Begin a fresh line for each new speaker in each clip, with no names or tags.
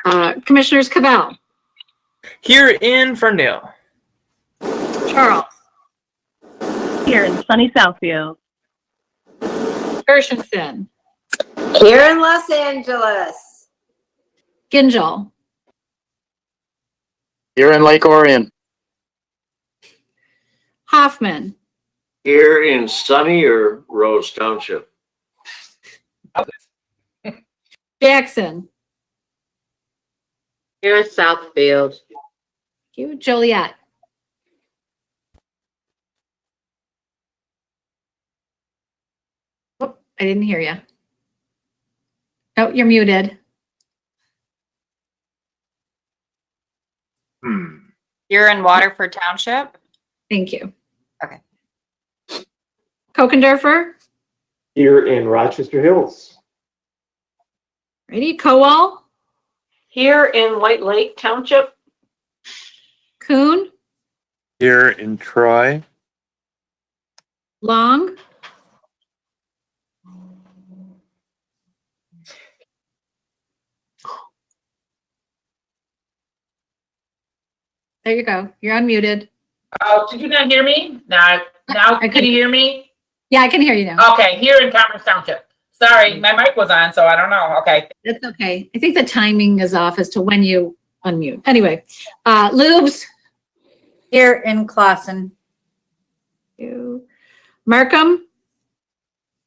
Commissioners Cavell,
Here in Ferndale.
Charles,
Here in sunny Southfield.
Gershenson,
Here in Los Angeles.
Gingell,
Here in Lake Orion.
Hoffman,
Here in sunny or Rose Township.
Jackson,
Here in Southfield.
you, Joliet. Oh, I didn't hear you. Oh, you're muted.
You're in Waterford Township?
Thank you.
Okay.
Kokendorfer,
Here in Rochester Hills.
ready, Kowal,
Here in White Lake Township.
Kuhn,
Here in Troy.
Long, there you go. You're unmuted.
Oh, did you not hear me? Now can you hear me?
Yeah, I can hear you now.
Okay, here in Commerce Township. Sorry, my mic was on, so I don't know. Okay.
That's okay. I think the timing is off as to when you unmute. Anyway, Lubes,
Here in Clausen.
you, Markham,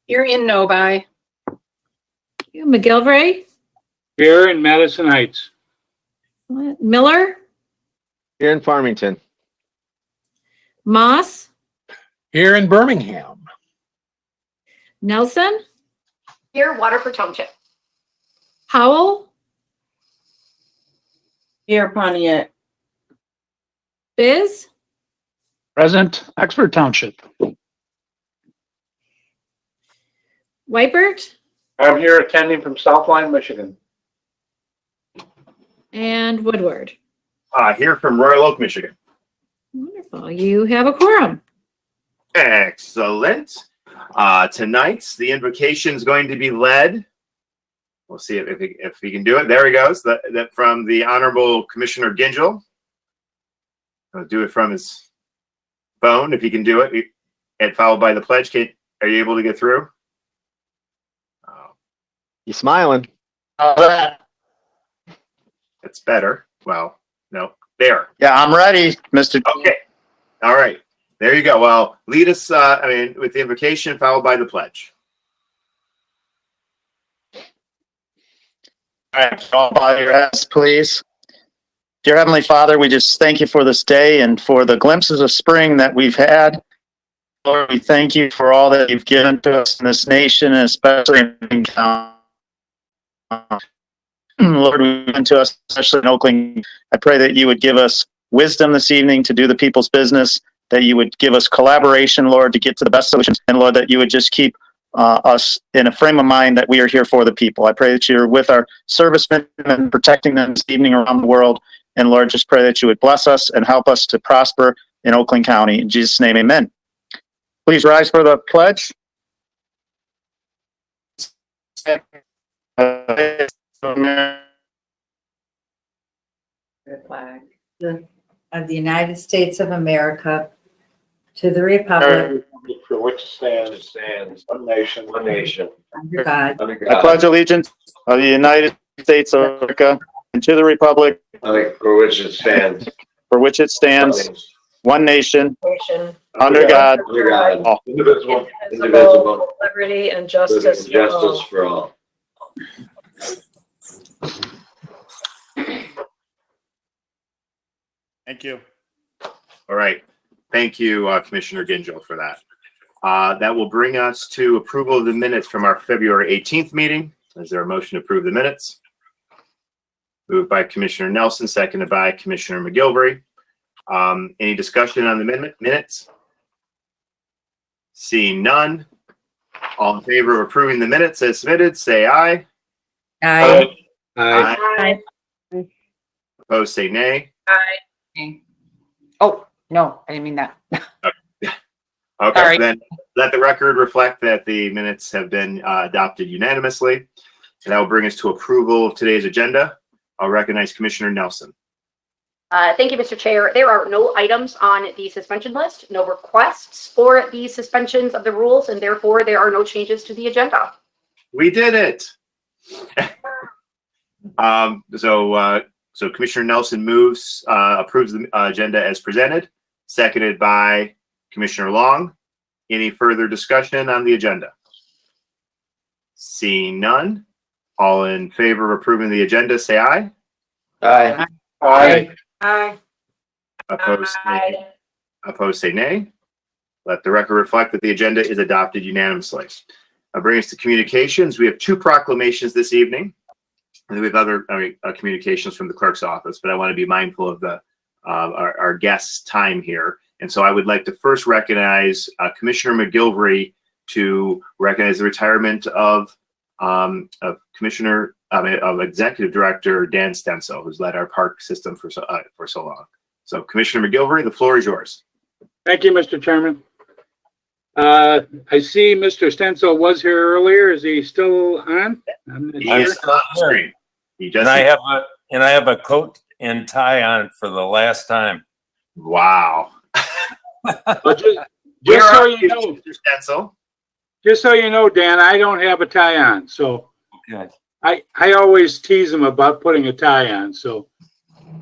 Here in Novi.
you, McGilvray,
Here in Madison Heights.
Miller,
Here in Farmington.
Moss,
Here in Birmingham.
Nelson,
Here Waterford Township.
Howell,
Here Pontiac.
Biz,
Present, Oxford Township.
Weipert,
I'm here attending from Southline, Michigan.
and Woodward.
Here from Royal Oak, Michigan.
Wonderful. You have a quorum.
Excellent. Tonight's the invocation is going to be led. We'll see if he can do it. There he goes. That from the Honorable Commissioner Gingell. I'll do it from his phone if he can do it. And followed by the pledge. Are you able to get through?
You smiling?
That's better. Well, no. There.
Yeah, I'm ready, Mr.
Okay. All right. There you go. Well, lead us, with the invocation followed by the pledge.
All right, all bow your heads, please. Dear Heavenly Father, we just thank you for this day and for the glimpses of spring that we've had. Lord, we thank you for all that you've given to us in this nation, and especially in county. Lord, we went to us, especially in Oakland. I pray that you would give us wisdom this evening to do the people's business, that you would give us collaboration, Lord, to get to the best solutions, and Lord, that you would just keep us in a frame of mind that we are here for the people. I pray that you're with our servicemen and protecting them this evening around the world. And Lord, just pray that you would bless us and help us to prosper in Oakland County. In Jesus' name, amen. Please rise for the pledge.
The flag of the United States of America, to the republic
For which stands one nation,
under God,
I pledge allegiance of the United States of America and to the republic
For which it stands.
for which it stands, one nation,
Nation.
under God.
Under God.
all.
Indivisible.
Liberty and justice.
Justice for all.
Thank you.
All right. Thank you, Commissioner Gingell, for that. That will bring us to approval of the minutes from our February 18th meeting. Is there a motion to approve the minutes? Moved by Commissioner Nelson, seconded by Commissioner McGilvray. Any discussion on the minutes? Seeing none. All in favor of approving the minutes as submitted, say aye.
Aye.
Aye. Opposed, say nay.
Okay. Oh, no, I didn't mean that.
Okay,
Sorry.
then let the record reflect that the minutes have been adopted unanimously. And that will bring us to approval of today's agenda. I'll recognize Commissioner Nelson.
Thank you, Mr. Chair. There are no items on the suspension list, no requests for the suspensions of the rules, and therefore there are no changes to the agenda.
We did it. So Commissioner Nelson moves, approves the agenda as presented, seconded by Commissioner Long. Any further discussion on the agenda? Seeing none, all in favor of approving the agenda, say aye.
Aye.
Aye.
Aye.
Opposed, say, opposed, say nay. Let the record reflect that the agenda is adopted unanimously. Bringing us to communications, we have 2 proclamations this evening. And we have other communications from the clerk's office, but I want to be mindful of the our guests' time here. And so I would like to first recognize Commissioner McGilvery to recognize the retirement of Executive Director Dan Stencil, who's led our park system for so long. So Commissioner McGilvery, the floor is yours.
Thank you, Mr. Chairman. I see Mr. Stencil was here earlier. Is he still on? I'm not
He
sure.
is still on the screen. He just
And I have a coat and tie on for the last time.
wow.
But
Where
just so
are
you know,
Mr. Stencil?
just so you know, Dan, I don't have a tie on. So
Good.
I always tease him about putting a tie on. So,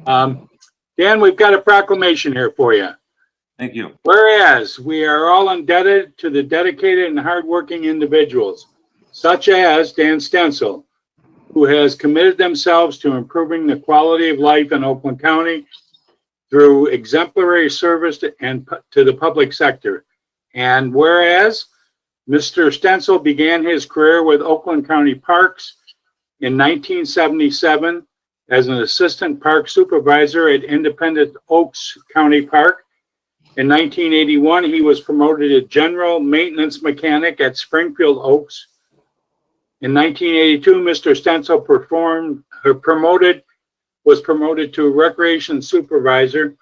Dan, we've got a proclamation here for you.
Thank you.
Whereas we are all indebted to the dedicated and hardworking individuals, such as Dan Stencil, who has committed themselves to improving the quality of life in Oakland County through exemplary service to the public sector. And whereas Mr. Stencil began his career with Oakland County Parks in 1977 as an assistant park supervisor at Independent Oaks County Park. In 1981, he was promoted to general maintenance mechanic at Springfield Oaks. In 1982, Mr. Stencil was promoted to recreation supervisor.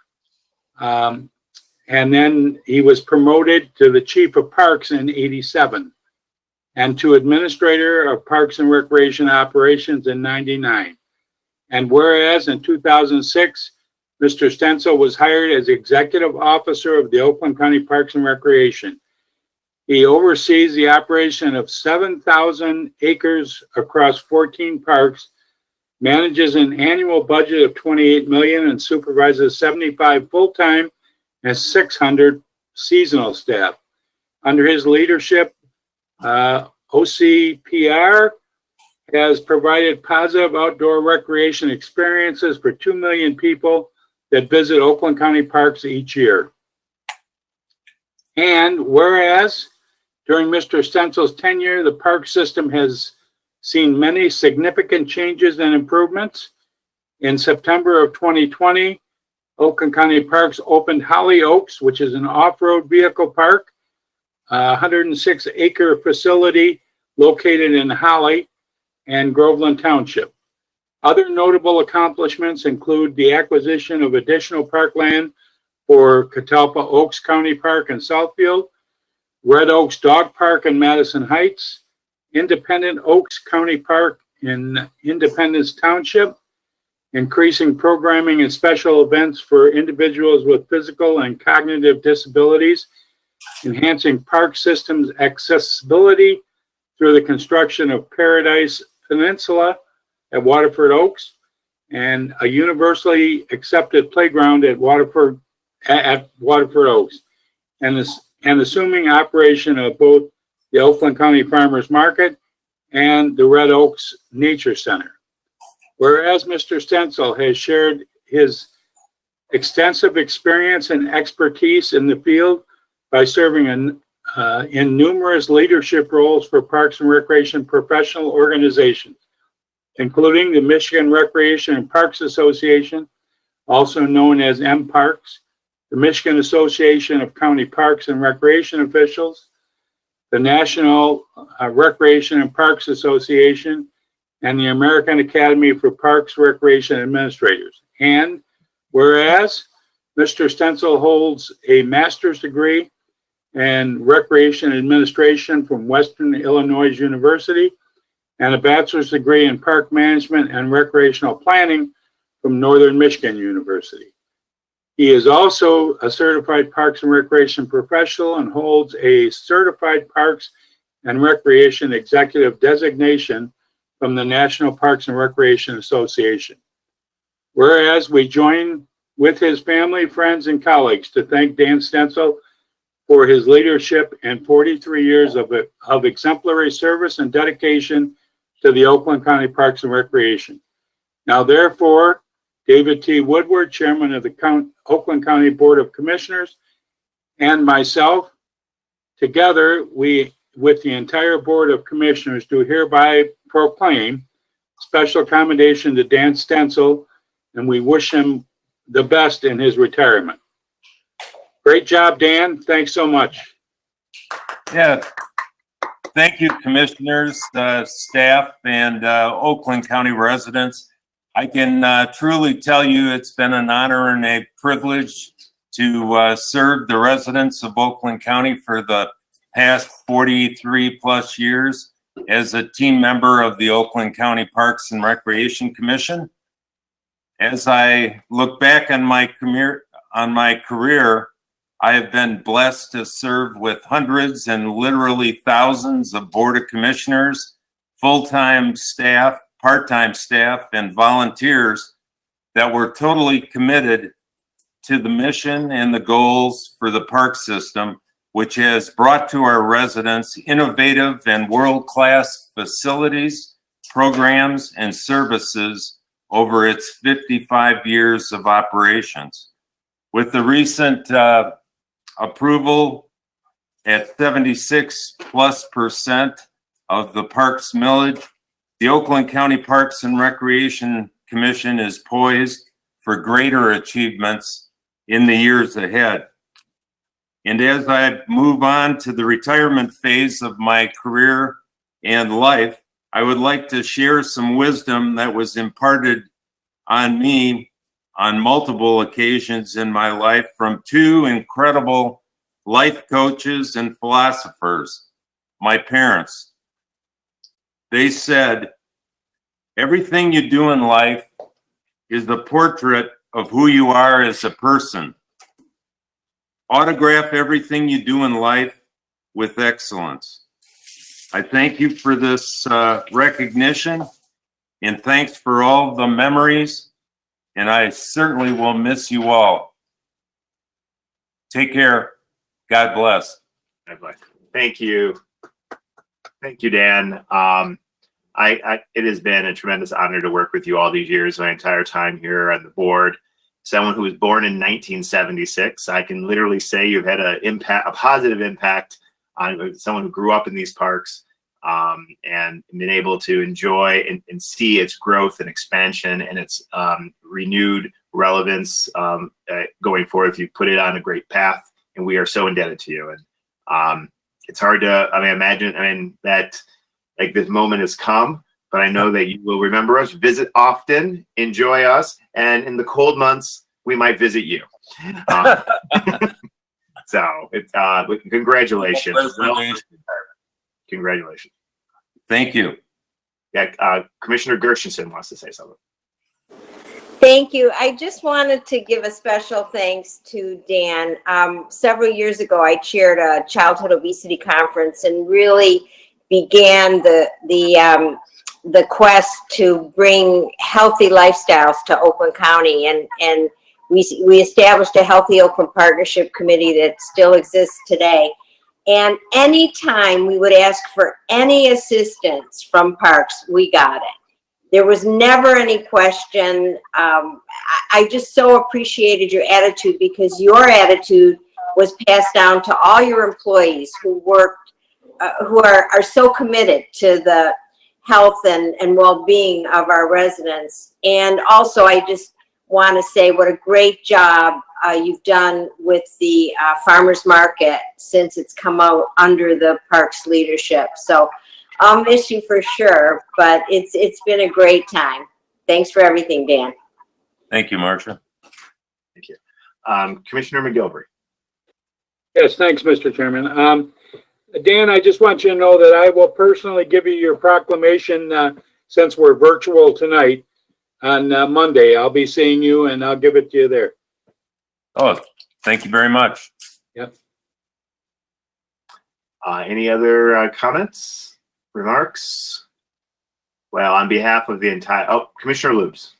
And then he was promoted to the chief of parks in 87 and to administrator of parks and recreation operations in 99. And whereas in 2006, Mr. Stencil was hired as executive officer of the Oakland County Parks and Recreation. He oversees the operation of 7,000 acres across 14 parks, manages an annual budget of $28 million, and supervises 75 full-time and 600 seasonal staff. Under his leadership, OCPR has provided positive outdoor recreation experiences for 2 million people that visit Oakland County parks each year. And whereas during Mr. Stencil's tenure, the park system has seen many significant changes and improvements. In September of 2020, Oakland County Parks opened Holly Oaks, which is an off-road vehicle park, a 106-acre facility located in Holly and Groveland Township. Other notable accomplishments include the acquisition of additional parkland for Catalpa Oaks County Park in Southfield, Red Oaks Dog Park in Madison Heights, Independent Oaks County Park in Independence Township, increasing programming and special events for individuals with physical and cognitive disabilities, enhancing park systems accessibility through the construction of Paradise Peninsula at Waterford Oaks, and a universally accepted playground at Waterford Oaks, and assuming operation of both the Oakland County Farmers Market and the Red Oaks Nature Center. Whereas Mr. Stencil has shared his extensive experience and expertise in the field by serving in numerous leadership roles for parks and recreation professional organizations, including the Michigan Recreation and Parks Association, also known as MParks, the Michigan Association of County Parks and Recreation Officials, the National Recreation and Parks Association, and the American Academy for Parks Recreation Administrators. And whereas Mr. Stencil holds a master's degree in recreation administration from Western Illinois University and a bachelor's degree in park management and recreational planning from Northern Michigan University. He is also a certified Parks and Recreation professional and holds a certified Parks and Recreation executive designation from the National Parks and Recreation Association. Whereas we join with his family, friends, and colleagues to thank Dan Stencil for his leadership and 43 years of exemplary service and dedication to the Oakland County Parks and Recreation. Now, therefore, David T. Woodward, Chairman of the Oakland County Board of Commissioners, and myself, together, we, with the entire Board of Commissioners, do hereby proclaim special commendation to Dan Stencil, and we wish him the best in his retirement. Great job, Dan. Thanks so much.
Yeah. Thank you, commissioners, staff, and Oakland County residents. I can truly tell you it's been an honor and a privilege to serve the residents of Oakland County for the past 43 plus years as a team member of the Oakland County Parks and Recreation Commission. As I look back on my career, I have been blessed to serve with hundreds and literally thousands of Board of Commissioners, full-time staff, part-time staff, and volunteers that were totally committed to the mission and the goals for the park system, which has brought to our residents innovative and world-class facilities, programs, and services over its 55 years of operations. With the recent approval at 76+% of the parks millage, the Oakland County Parks and Recreation Commission is poised for greater achievements in the years ahead. And as I move on to the retirement phase of my career and life, I would like to share some wisdom that was imparted on me on multiple occasions in my life from two incredible life coaches and philosophers, my parents. They said, everything you do in life is the portrait of who you are as a person. Autograph everything you do in life with excellence. I thank you for this recognition, and thanks for all the memories, and I certainly will miss you all. Take care. God bless.
God bless. Thank you. Thank you, Dan. It has been a tremendous honor to work with you all these years, my entire time here on the board. Someone who was born in 1976, I can literally say you've had a positive impact on someone who grew up in these parks, and been able to enjoy and see its growth and expansion and its renewed relevance going forward. You've put it on a great path, and we are so indebted to you. And it's hard to imagine that like this moment has come, but I know that you will remember us, visit often, enjoy us, and in the cold months, we might visit you. So it's congratulations. Congratulations.
Thank you.
Yeah, Commissioner Gershenson wants to say something.
Thank you. I just wanted to give a special thanks to Dan. Several years ago, I chaired a childhood obesity conference and really began the quest to bring healthy lifestyles to Oakland County, and we established a Healthy Oakland Partnership Committee that still exists today. And anytime we would ask for any assistance from parks, we got it. There was never any question. I just so appreciated your attitude, because your attitude was passed down to all your employees who worked, who are so committed to the health and well-being of our residents. And also, I just want to say what a great job you've done with the farmers market since it's come out under the parks leadership. So I'll miss you for sure, but it's been a great time. Thanks for everything, Dan.
Thank you, Marcia.
Thank you. Commissioner McGilvery.
Yes, thanks, Mr. Chairman. Dan, I just want you to know that I will personally give you your proclamation since we're virtual tonight on Monday. I'll be seeing you and I'll give it to you there.
Oh, thank you very much.
Yep.
Any other comments, remarks? Well, on behalf of the entire, Commissioner Lubes.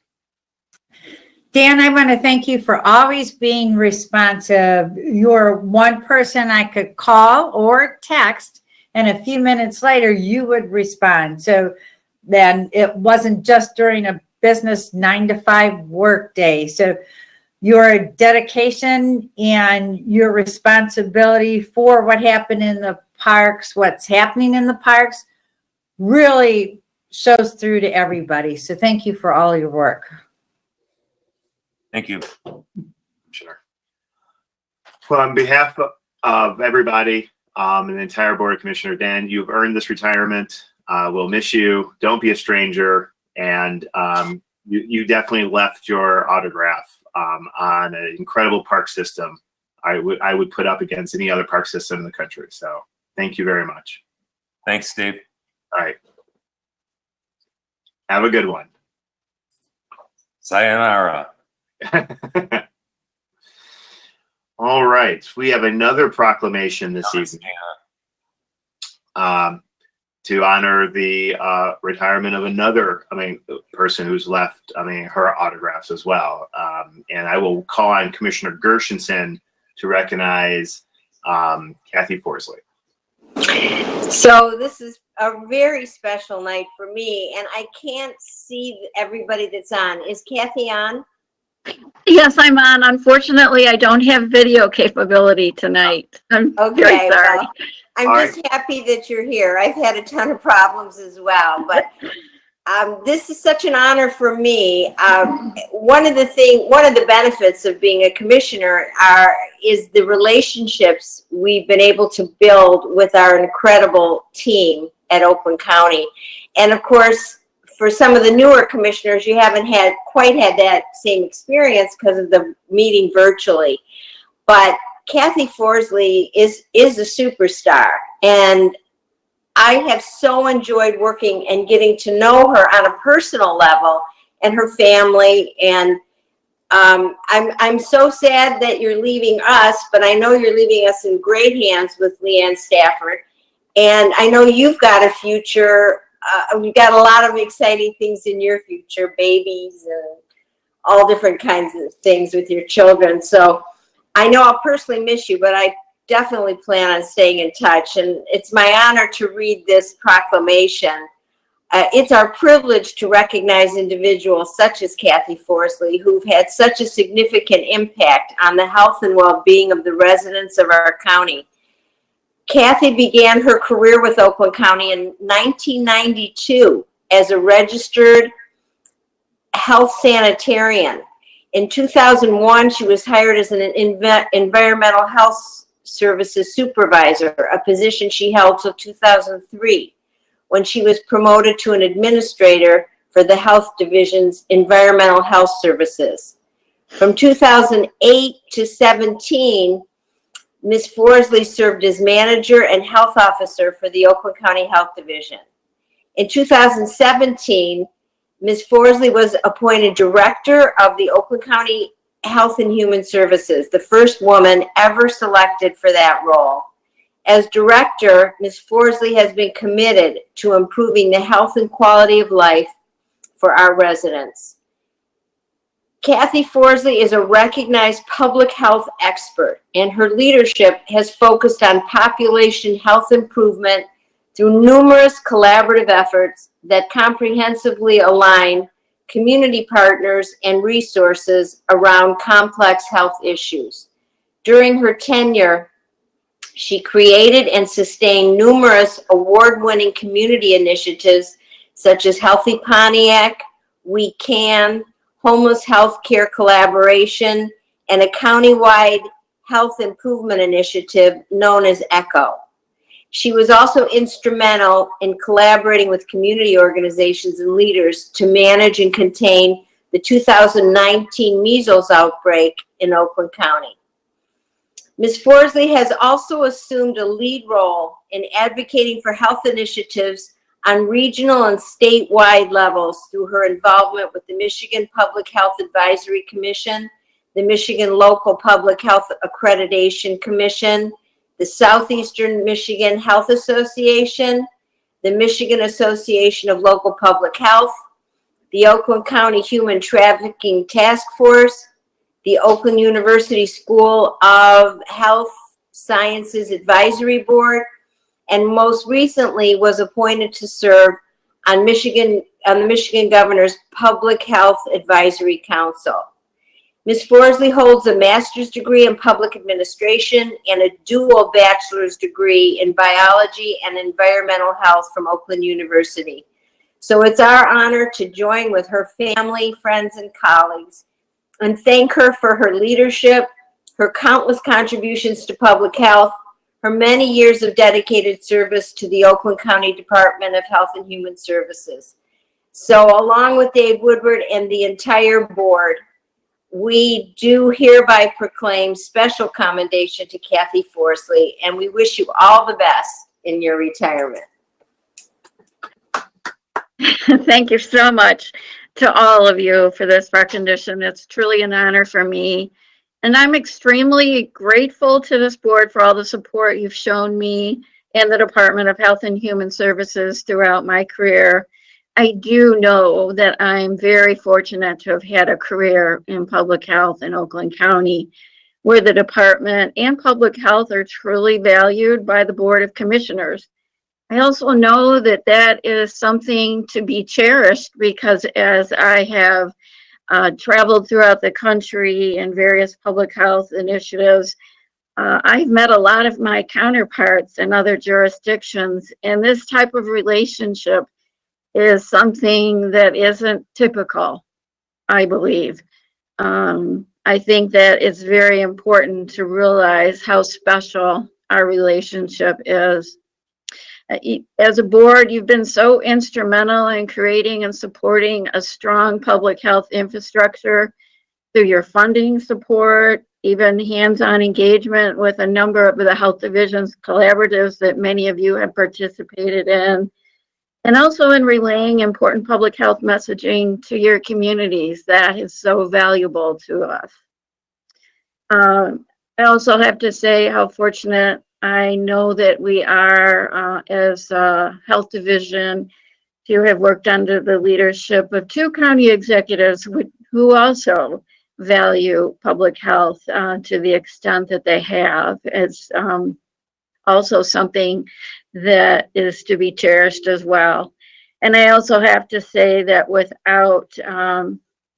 Dan, I want to thank you for always being responsive. You're one person I could call or text, and a few minutes later, you would respond. So then it wasn't just during a business 9-to-5 work day. So your dedication and your responsibility for what happened in the parks, what's happening in the parks, really shows through to everybody. So thank you for all your work.
Thank you.
Sure. Well, on behalf of everybody and the entire Board of Commissioners, Dan, you've earned this retirement. We'll miss you. Don't be a stranger. And you definitely left your autograph on an incredible park system. I would put up against any other park system in the country. So thank you very much.
Thanks, Steve.
All right. Have a good one.
Sayonara.
All right. We have another proclamation this evening to honor the retirement of another, person who's left, her autographs as well. And I will call on Commissioner Gershenson to recognize Kathy Forsley.
So this is a very special night for me, and I can't see everybody that's on. Is Kathy on?
Yes, I'm on. Unfortunately, I don't have video capability tonight. I'm very sorry.
Well, I'm just happy that you're here. I've had a ton of problems as well, but this is such an honor for me. One of the benefits of being a commissioner is the relationships we've been able to build with our incredible team at Oakland County. And of course, for some of the newer commissioners, you haven't quite had that same experience because of the meeting virtually. But Kathy Forsley is a superstar, and I have so enjoyed working and getting to know her on a personal level and her family. And I'm so sad that you're leaving us, but I know you're leaving us in great hands with Leanne Stafford. And I know you've got a future. We've got a lot of exciting things in your future, babies and all different kinds of things with your children. So I know I'll personally miss you, but I definitely plan on staying in touch. And it's my honor to read this proclamation. It's our privilege to recognize individuals such as Kathy Forsley, who've had such a significant impact on the health and well-being of the residents of our county. Kathy began her career with Oakland County in 1992 as a registered health sanitarian. In 2001, she was hired as an environmental health services supervisor, a position she held till 2003, when she was promoted to an administrator for the health division's environmental health services. From 2008 to 17, Ms. Forsley served as manager and health officer for the Oakland County Health Division. In 2017, Ms. Forsley was appointed director of the Oakland County Health and Human Services, the first woman ever selected for that role. As director, Ms. Forsley has been committed to improving the health and quality of life for our residents. Kathy Forsley is a recognized public health expert, and her leadership has focused on population health improvement through numerous collaborative efforts that comprehensively align community partners and resources around complex health issues. During her tenure, she created and sustained numerous award-winning community initiatives such as Healthy Pontiac, We Can, Homeless Healthcare Collaboration, and a countywide health improvement initiative known as ECHO. She was also instrumental in collaborating with community organizations and leaders to manage and contain the 2019 measles outbreak in Oakland County. Ms. Forsley has also assumed a lead role in advocating for health initiatives on regional and statewide levels through her involvement with the Michigan Public Health Advisory Commission, the Michigan Local Public Health Accreditation Commission, the Southeastern Michigan Health Association, the Michigan Association of Local Public Health, the Oakland County Human Trafficking Task Force, the Oakland University School of Health Sciences Advisory Board, and most recently was appointed to serve on the Michigan Governor's Public Health Advisory Council. Ms. Forsley holds a master's degree in public administration and a dual bachelor's degree in biology and environmental health from Oakland University. So it's our honor to join with her family, friends, and colleagues and thank her for her leadership, her countless contributions to public health, her many years of dedicated service to the Oakland County Department of Health and Human Services. So along with Dave Woodward and the entire board, we do hereby proclaim special commendation to Kathy Forsley, and we wish you all the best in your retirement.
Thank you so much to all of you for this recognition. It's truly an honor for me. And I'm extremely grateful to this board for all the support you've shown me and the Department of Health and Human Services throughout my career. I do know that I'm very fortunate to have had a career in public health in Oakland County, where the department and public health are truly valued by the Board of Commissioners. I also know that that is something to be cherished because as I have traveled throughout the country in various public health initiatives, I've met a lot of my counterparts in other jurisdictions, and this type of relationship is something that isn't typical, I believe. I think that it's very important to realize how special our relationship is. As a board, you've been so instrumental in creating and supporting a strong public health infrastructure through your funding support, even hands-on engagement with a number of the health divisions collaboratives that many of you have participated in, and also in relaying important public health messaging to your communities. That is so valuable to us. I also have to say how fortunate I know that we are as a health division to have worked under the leadership of two county executives who also value public health to the extent that they have. It's also something that is to be cherished as well. And I also have to say that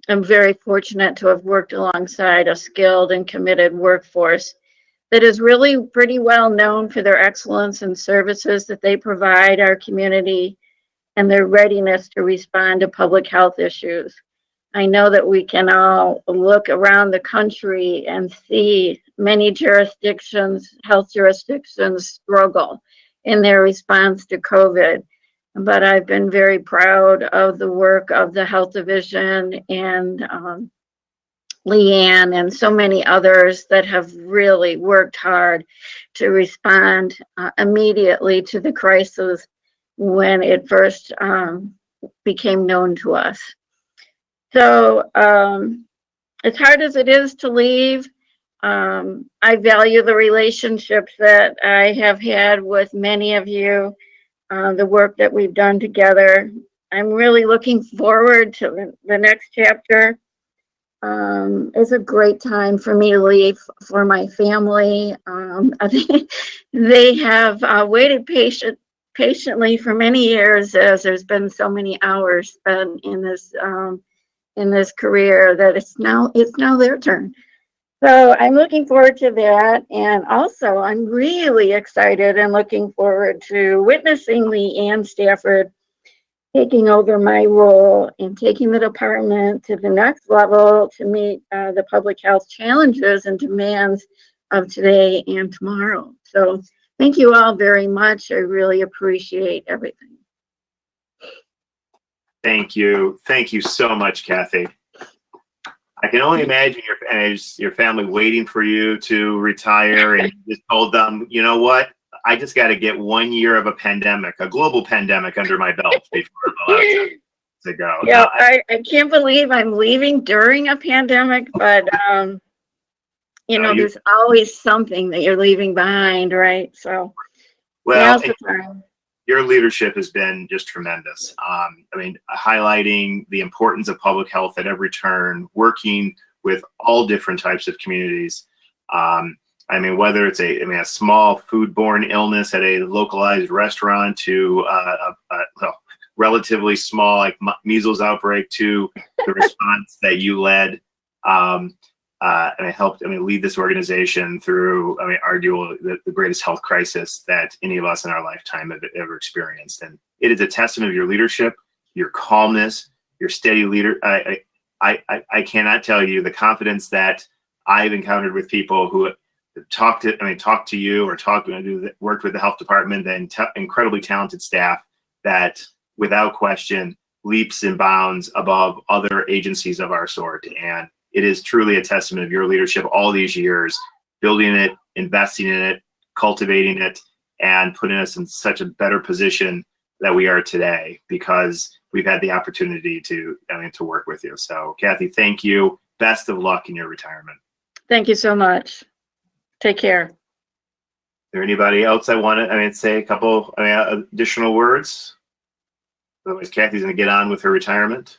I'm very fortunate to have worked alongside a skilled and committed workforce that is really pretty well known for their excellence in services that they provide our community and their readiness to respond to public health issues. I know that we can all look around the country and see many jurisdictions, health jurisdictions, struggle in their response to COVID. But I've been very proud of the work of the health division and Leanne and so many others that have really worked hard to respond immediately to the crisis when it first became known to us. So as hard as it is to leave, I value the relationships that I have had with many of you, the work that we've done together. I'm really looking forward to the next chapter. It's a great time for me to leave for my family. They have waited patiently for many years, as there's been so many hours spent in this career that it's now their turn. So I'm looking forward to that. And also I'm really excited and looking forward to witnessing Leanne Stafford taking over my role and taking the department to the next level to meet the public health challenges and demands of today and tomorrow. So thank you all very much. I really appreciate everything.
Thank you. Thank you so much, Kathy. I can only imagine your family waiting for you to retire, and you just told them, you know what? I just got to get 1 year of a global pandemic under my belt before I'm allowed to go.
Yeah, I can't believe I'm leaving during a pandemic, but there's always something that you're leaving behind, right? So,
well,
now's the time.
Your leadership has been just tremendous. Highlighting the importance of public health at every turn, working with all different types of communities. Whether it's a small foodborne illness at a localized restaurant to a relatively small like measles outbreak to the response that you led. And I helped lead this organization through arguably the greatest health crisis that any of us in our lifetime have ever experienced. And it is a testament of your leadership, your calmness, your steady leader. I cannot tell you the confidence that I've encountered with people who talked to you or worked with the health department and incredibly talented staff that without question leaps and bounds above other agencies of our sort. And it is truly a testament of your leadership all these years, building it, investing in it, cultivating it, and putting us in such a better position that we are today because we've had the opportunity to work with you. So Kathy, thank you. Best of luck in your retirement.
Thank you so much. Take care.
Is there anybody else I want to say a couple additional words? Otherwise, Kathy's going to get on with her retirement.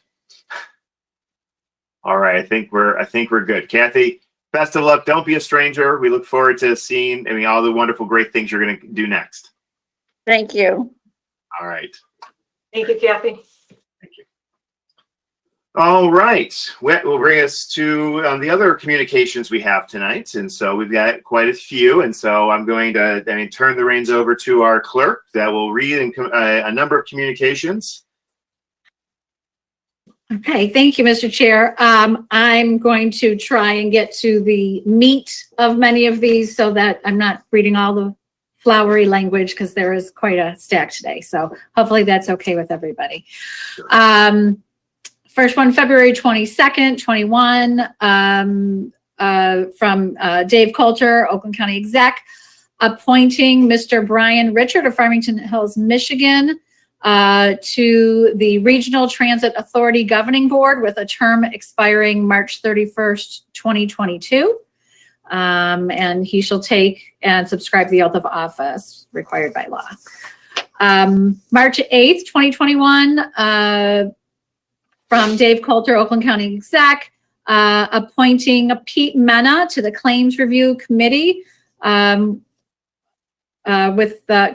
All right, I think we're good. Kathy, best of luck. Don't be a stranger. We look forward to seeing all the wonderful, great things you're going to do next.
Thank you.
All right.
Thank you, Kathy.
Thank you. All right, will bring us to the other communications we have tonight, and so we've got quite a few. And so I'm going to turn the reins over to our clerk that will read a number of communications.
Okay, thank you, Mr. Chair. I'm going to try and get to the meat of many of these so that I'm not reading all the flowery language because there is quite a stack today. So hopefully that's okay with everybody. Sure. First one, February 22nd, 21, from Dave Coulter, Oakland County Exec, appointing Mr. Brian Richard of Farmington Hills, Michigan, to the Regional Transit Authority Governing Board with a term expiring March 31st, 2022. And he shall take and subscribe the oath of office required by law. March 8th, 2021, from Dave Coulter, Oakland County Exec, appointing Pete Mena to the Claims Review Committee, with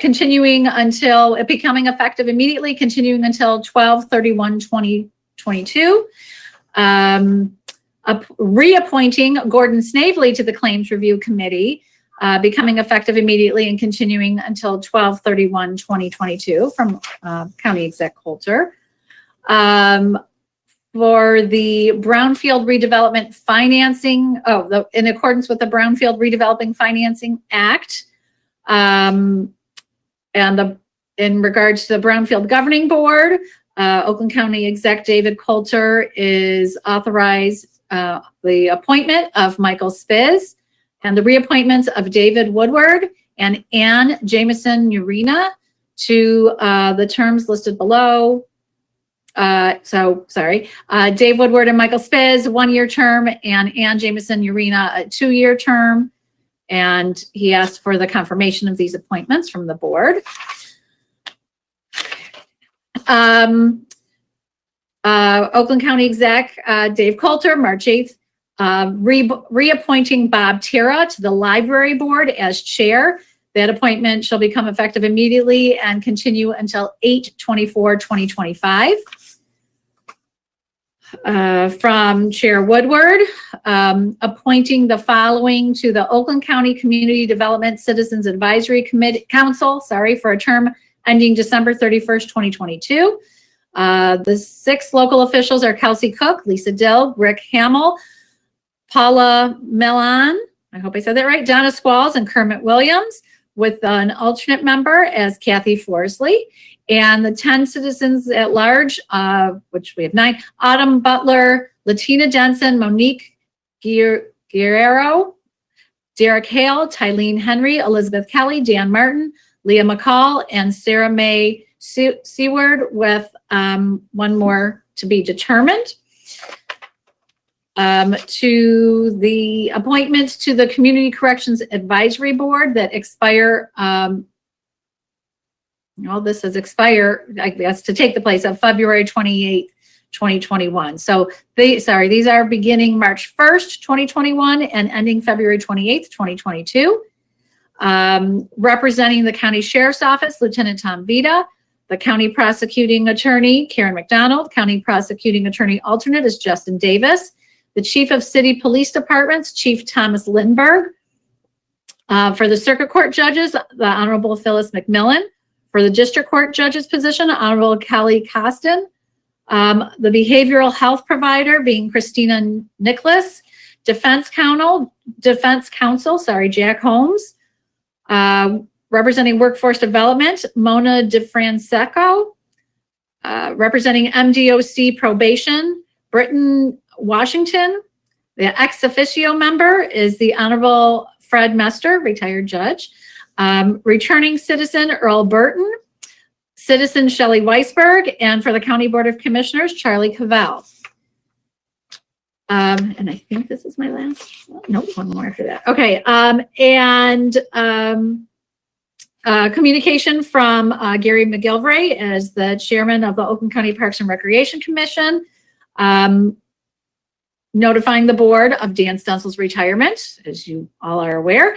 continuing until it becoming effective immediately, continuing until 12/31/2022. Reappointing Gordon Snavely to the Claims Review Committee, becoming effective immediately and continuing until 12/31/2022 from County Exec Coulter. For the Brownfield Redevelopment Financing, in accordance with the Brownfield Redeveloping Financing Act, and in regards to the Brownfield Governing Board, Oakland County Exec David Coulter is authorized the appointment of Michael Spiz and the reappointments of David Woodward and Ann Jameson Urena to the terms listed below. Dave Woodward and Michael Spiz, 1-year term, and Ann Jameson Urena, a 2-year term. And he asked for the confirmation of these appointments from the board. Oakland County Exec, Dave Coulter, March 8th, reappointing Bob Tira to the Library Board as chair. That appointment shall become effective immediately and continue until 8/24/2025. From Chair Woodward, appointing the following to the Oakland County Community Development Citizens Advisory Council, for a term ending December 31st, 2022. The 6 local officials are Kelsey Cook, Lisa Dill, Rick Hamill, Paula Milan, I hope I said that right, Donna Squalls, and Kermit Williams, with an alternate member as Kathy Forsley. And the 10 citizens at large, which we have 9, Autumn Butler, Latina Denson, Monique Guerrero, Derek Hale, Tylene Henry, Elizabeth Kelly, Dan Martin, Leah McCall, and Sarah Mae Seward, with one more to be determined. To the appointments to the Community Corrections Advisory Board that expire, this says expire, I guess, to take the place of February 28th, 2021. So these are beginning March 1st, 2021 and ending February 28th, 2022. Representing the County Sheriff's Office, Lieutenant Tom Vita. The County Prosecuting Attorney, Karen McDonald. County Prosecuting Attorney Alternate is Justin Davis. The Chief of City Police Departments, Chief Thomas Lindberg. For the Circuit Court Judges, the Honorable Phyllis McMillan. For the District Court Judges position, Honorable Kelly Costin. The Behavioral Health Provider being Christina Nicholas. Defense Counsel, Jack Holmes. Representing Workforce Development, Mona DeFrancesco. Representing MDOC Probation, Britton Washington. The ex officio member is the Honorable Fred Mester, retired judge. Returning citizen, Earl Burton. Citizen Shelley Weisberg. And for the County Board of Commissioners, Charlie Cavell. And I think this is my last, nope, one more after that. Okay, communication from Gary McGilvray as the chairman of the Oakland County Parks and Recreation Commission, notifying the board of Dan Stenzel's retirement, as you all are aware,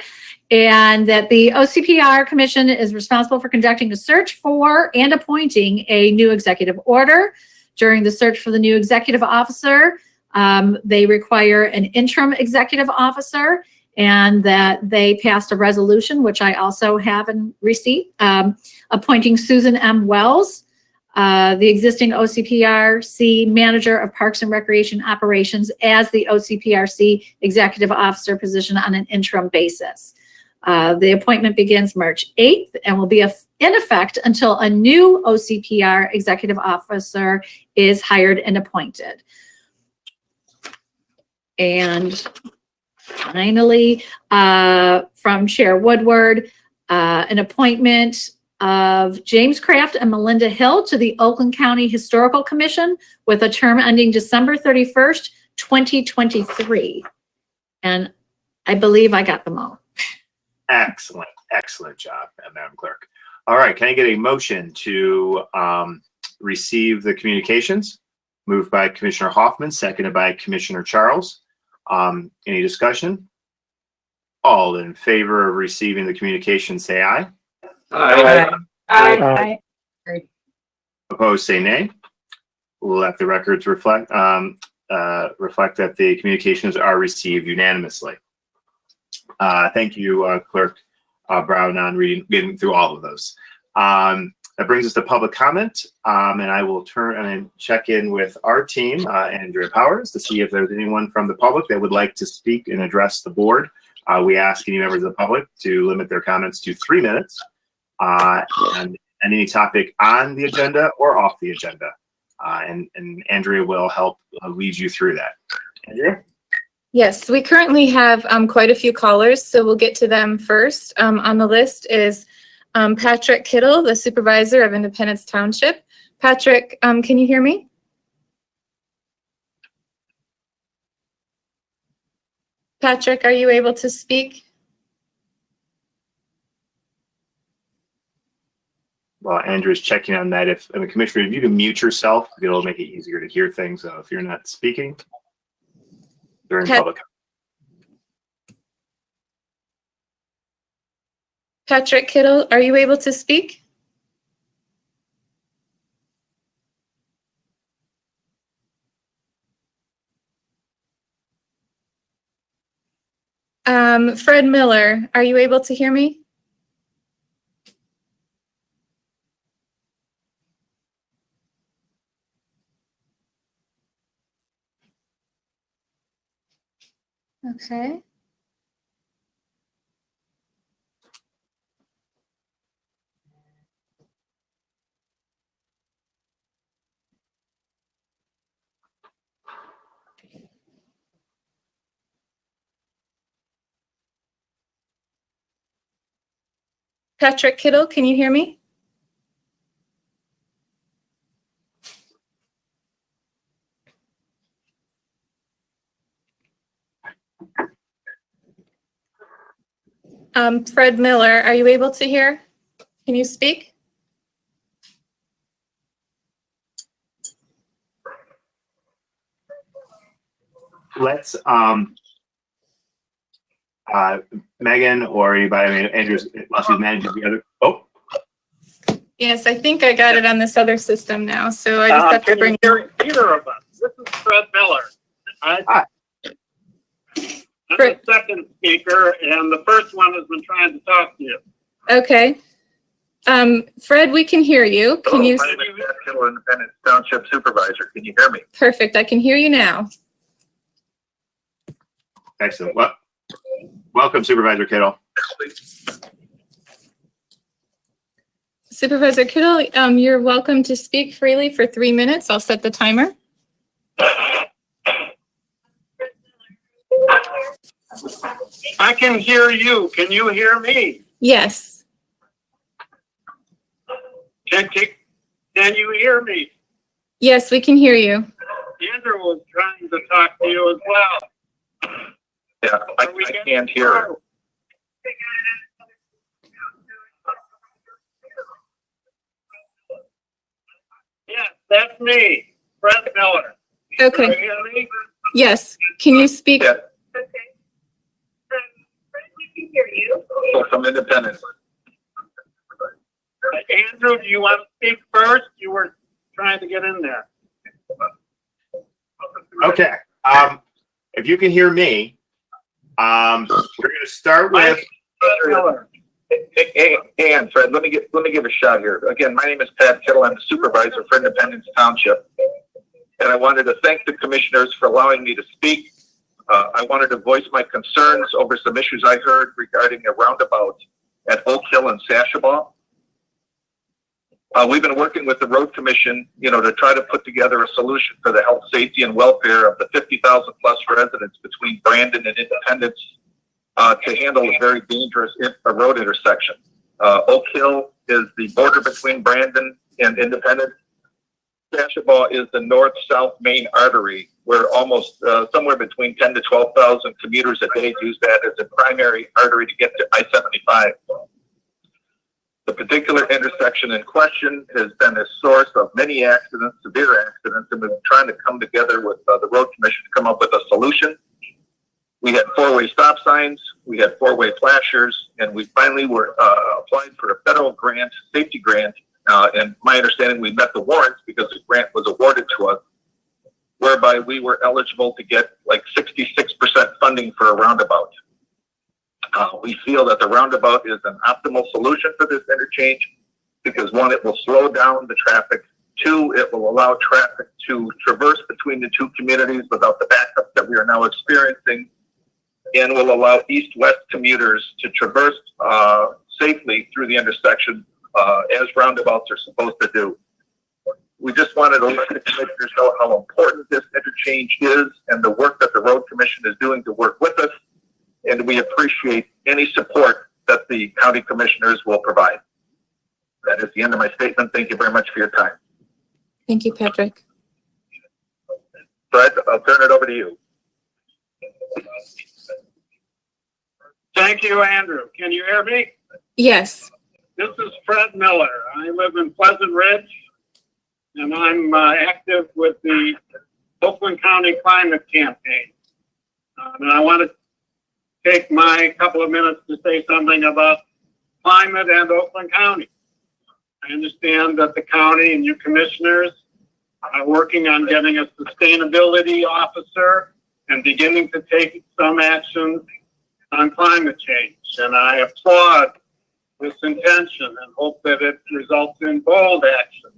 and that the OCPR Commission is responsible for conducting a search for and appointing a new executive order. During the search for the new executive officer, they require an interim executive officer, and that they passed a resolution, which I also have in receipt, appointing Susan M. Wells, the existing OCPRC Manager of Parks and Recreation Operations, as the OCPRC Executive Officer position on an interim basis. The appointment begins March 8th and will be in effect until a new OCPR Executive Officer is hired and appointed. And finally, from Chair Woodward, an appointment of James Kraft and Melinda Hill to the Oakland County Historical Commission with a term ending December 31st, 2023. And I believe I got them all.
Excellent. Excellent job, Madam Clerk. All right. Can I get a motion to receive the communications? Moved by Commissioner Hoffman, seconded by Commissioner Charles. Any discussion? All in favor of receiving the communication, say aye.
Aye.
Opposed, say nay. We'll let the records reflect that the communications are received unanimously. Thank you, Clerk Brown, on getting through all of those. That brings us to public comment, and I will turn and check in with our team, Andrea Powers, to see if there's anyone from the public that would like to speak and address the board. We ask any members of the public to limit their comments to 3 minutes, and any topic on the agenda or off the agenda. And Andrea will help lead you through that. Andrea?
Yes, we currently have quite a few callers, so we'll get to them first. On the list is Patrick Kittle, the supervisor of Independence Township. Patrick, can you hear me? Patrick, are you able to speak?
Well, Andrew's checking on that. If Commissioner, if you can mute yourself, it'll make it easier to hear things if you're not speaking during public.
Patrick Kittle, are you able to speak? Fred Miller, are you able to hear me? Okay. Patrick Kittle, can you hear me? Fred Miller, are you able to hear? Can you speak?
Let's, Megan or anybody, I mean, Andrew's, unless he manages the other, oh,
Yes, I think I got it on this other system now, so I just have to bring.
Either of us. This is Fred Miller.
Hi.
I'm the second speaker, and the first one has been trying to talk to you.
Okay. Fred, we can hear you. Can you?
My name is Pat Kittle, Independence Township Supervisor. Can you hear me?
Perfect. I can hear you now.
excellent. Well, welcome Supervisor Kittle.
Supervisor Kittle, you're welcome to speak freely for 3 minutes. I'll set the timer.
I can hear you. Can you hear me?
Yes.
Can you hear me?
Yes, we can hear you.
Andrew was trying to talk to you as well.
Yeah, I can't hear it.
Yes, that's me, Fred Miller.
Okay.
Can you hear me?
Yes. Can you speak?
Yeah.
We can hear you.
So from Independence.
Andrew, do you want to speak first? You were trying to get in there.
Okay. If you can hear me, we're going to start with.
Hey, and Fred, let me give a shot here. Again, my name is Pat Kittle. I'm the supervisor for Independence Township, and I wanted to thank the commissioners for allowing me to speak. I wanted to voice my concerns over some issues I heard regarding a roundabout at Oak Hill and Sashabaw. We've been working with the road commission, to try to put together a solution for the health, safety, and welfare of the 50,000 plus residents between Brandon and Independence to handle a very dangerous road intersection. Oak Hill is the border between Brandon and Independence. Sashabaw is the north-south main artery where almost somewhere between 10 to 12,000 commuters a day use that as a primary artery to get to I-75. The particular intersection in question has been a source of many accidents, severe accidents, and we've been trying to come together with the road commission to come up with a solution. We had four-way stop signs, we had four-way flashers, and we finally were applied for a federal grant, safety grant, and my understanding we met the warrants because the grant was awarded to us, whereby we were eligible to get like 66% funding for a roundabout. We feel that the roundabout is an optimal solution for this interchange because one, it will slow down the traffic. Two, it will allow traffic to traverse between the two communities without the backup that we are now experiencing, and will allow east-west commuters to traverse safely through the intersection as roundabouts are supposed to do. We just wanted to let the commissioners know how important this interchange is and the work that the road commission is doing to work with us. And we appreciate any support that the county commissioners will provide. That is the end of my statement. Thank you very much for your time.
Thank you, Patrick.
Fred, I'll turn it over to you.
Thank you, Andrew. Can you hear me?
Yes.
This is Fred Miller. I live in Pleasant Ridge, and I'm active with the Oakland County Climate Campaign. And I want to take my couple of minutes to say something about climate and Oakland County. I understand that the county and you commissioners are working on getting a sustainability officer and beginning to take some action on climate change. And I applaud this intention and hope that it results in bold action.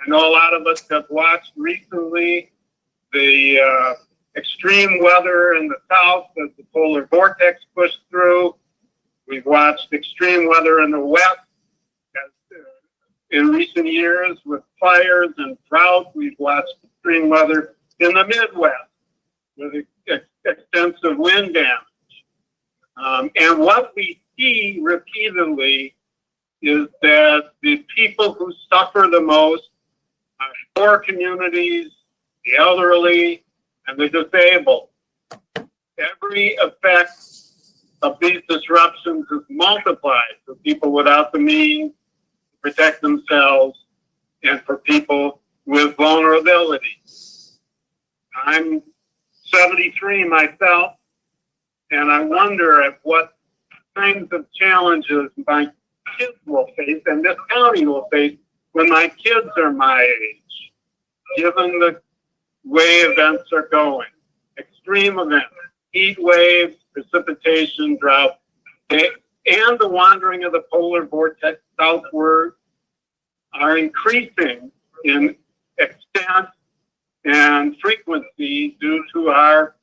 I know a lot of us have watched recently the extreme weather in the south as the polar vortex pushed through. We've watched extreme weather in the west in recent years with fires and drought. We've watched extreme weather in the Midwest with extensive wind damage. And what we see repeatedly is that the people who suffer the most are poor communities, the elderly, and the disabled. Every effect of these disruptions is multiplied for people without the means to protect themselves and for people with vulnerability. I'm 73 myself, and I wonder at what kinds of challenges my kids will face and this county will face when my kids are my age, given the way events are going. Extreme events, heat waves, precipitation, drought, and the wandering of the polar vortex southward are increasing in extent and frequency due to our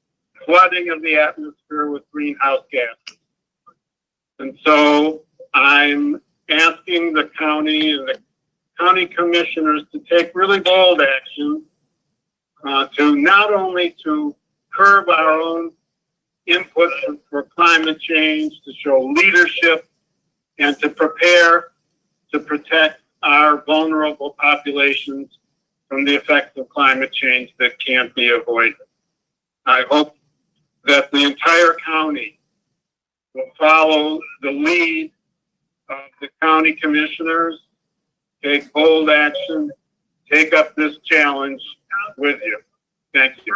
flooding of the atmosphere with greenhouse gases. And so I'm asking the county and the county commissioners to take really bold action to not only to curb our own input for climate change, to show leadership, and to prepare to protect our vulnerable populations from the effects of climate change that can't be avoided. I hope that the entire county will follow the lead of the county commissioners, take bold action, take up this challenge with you. Thank you.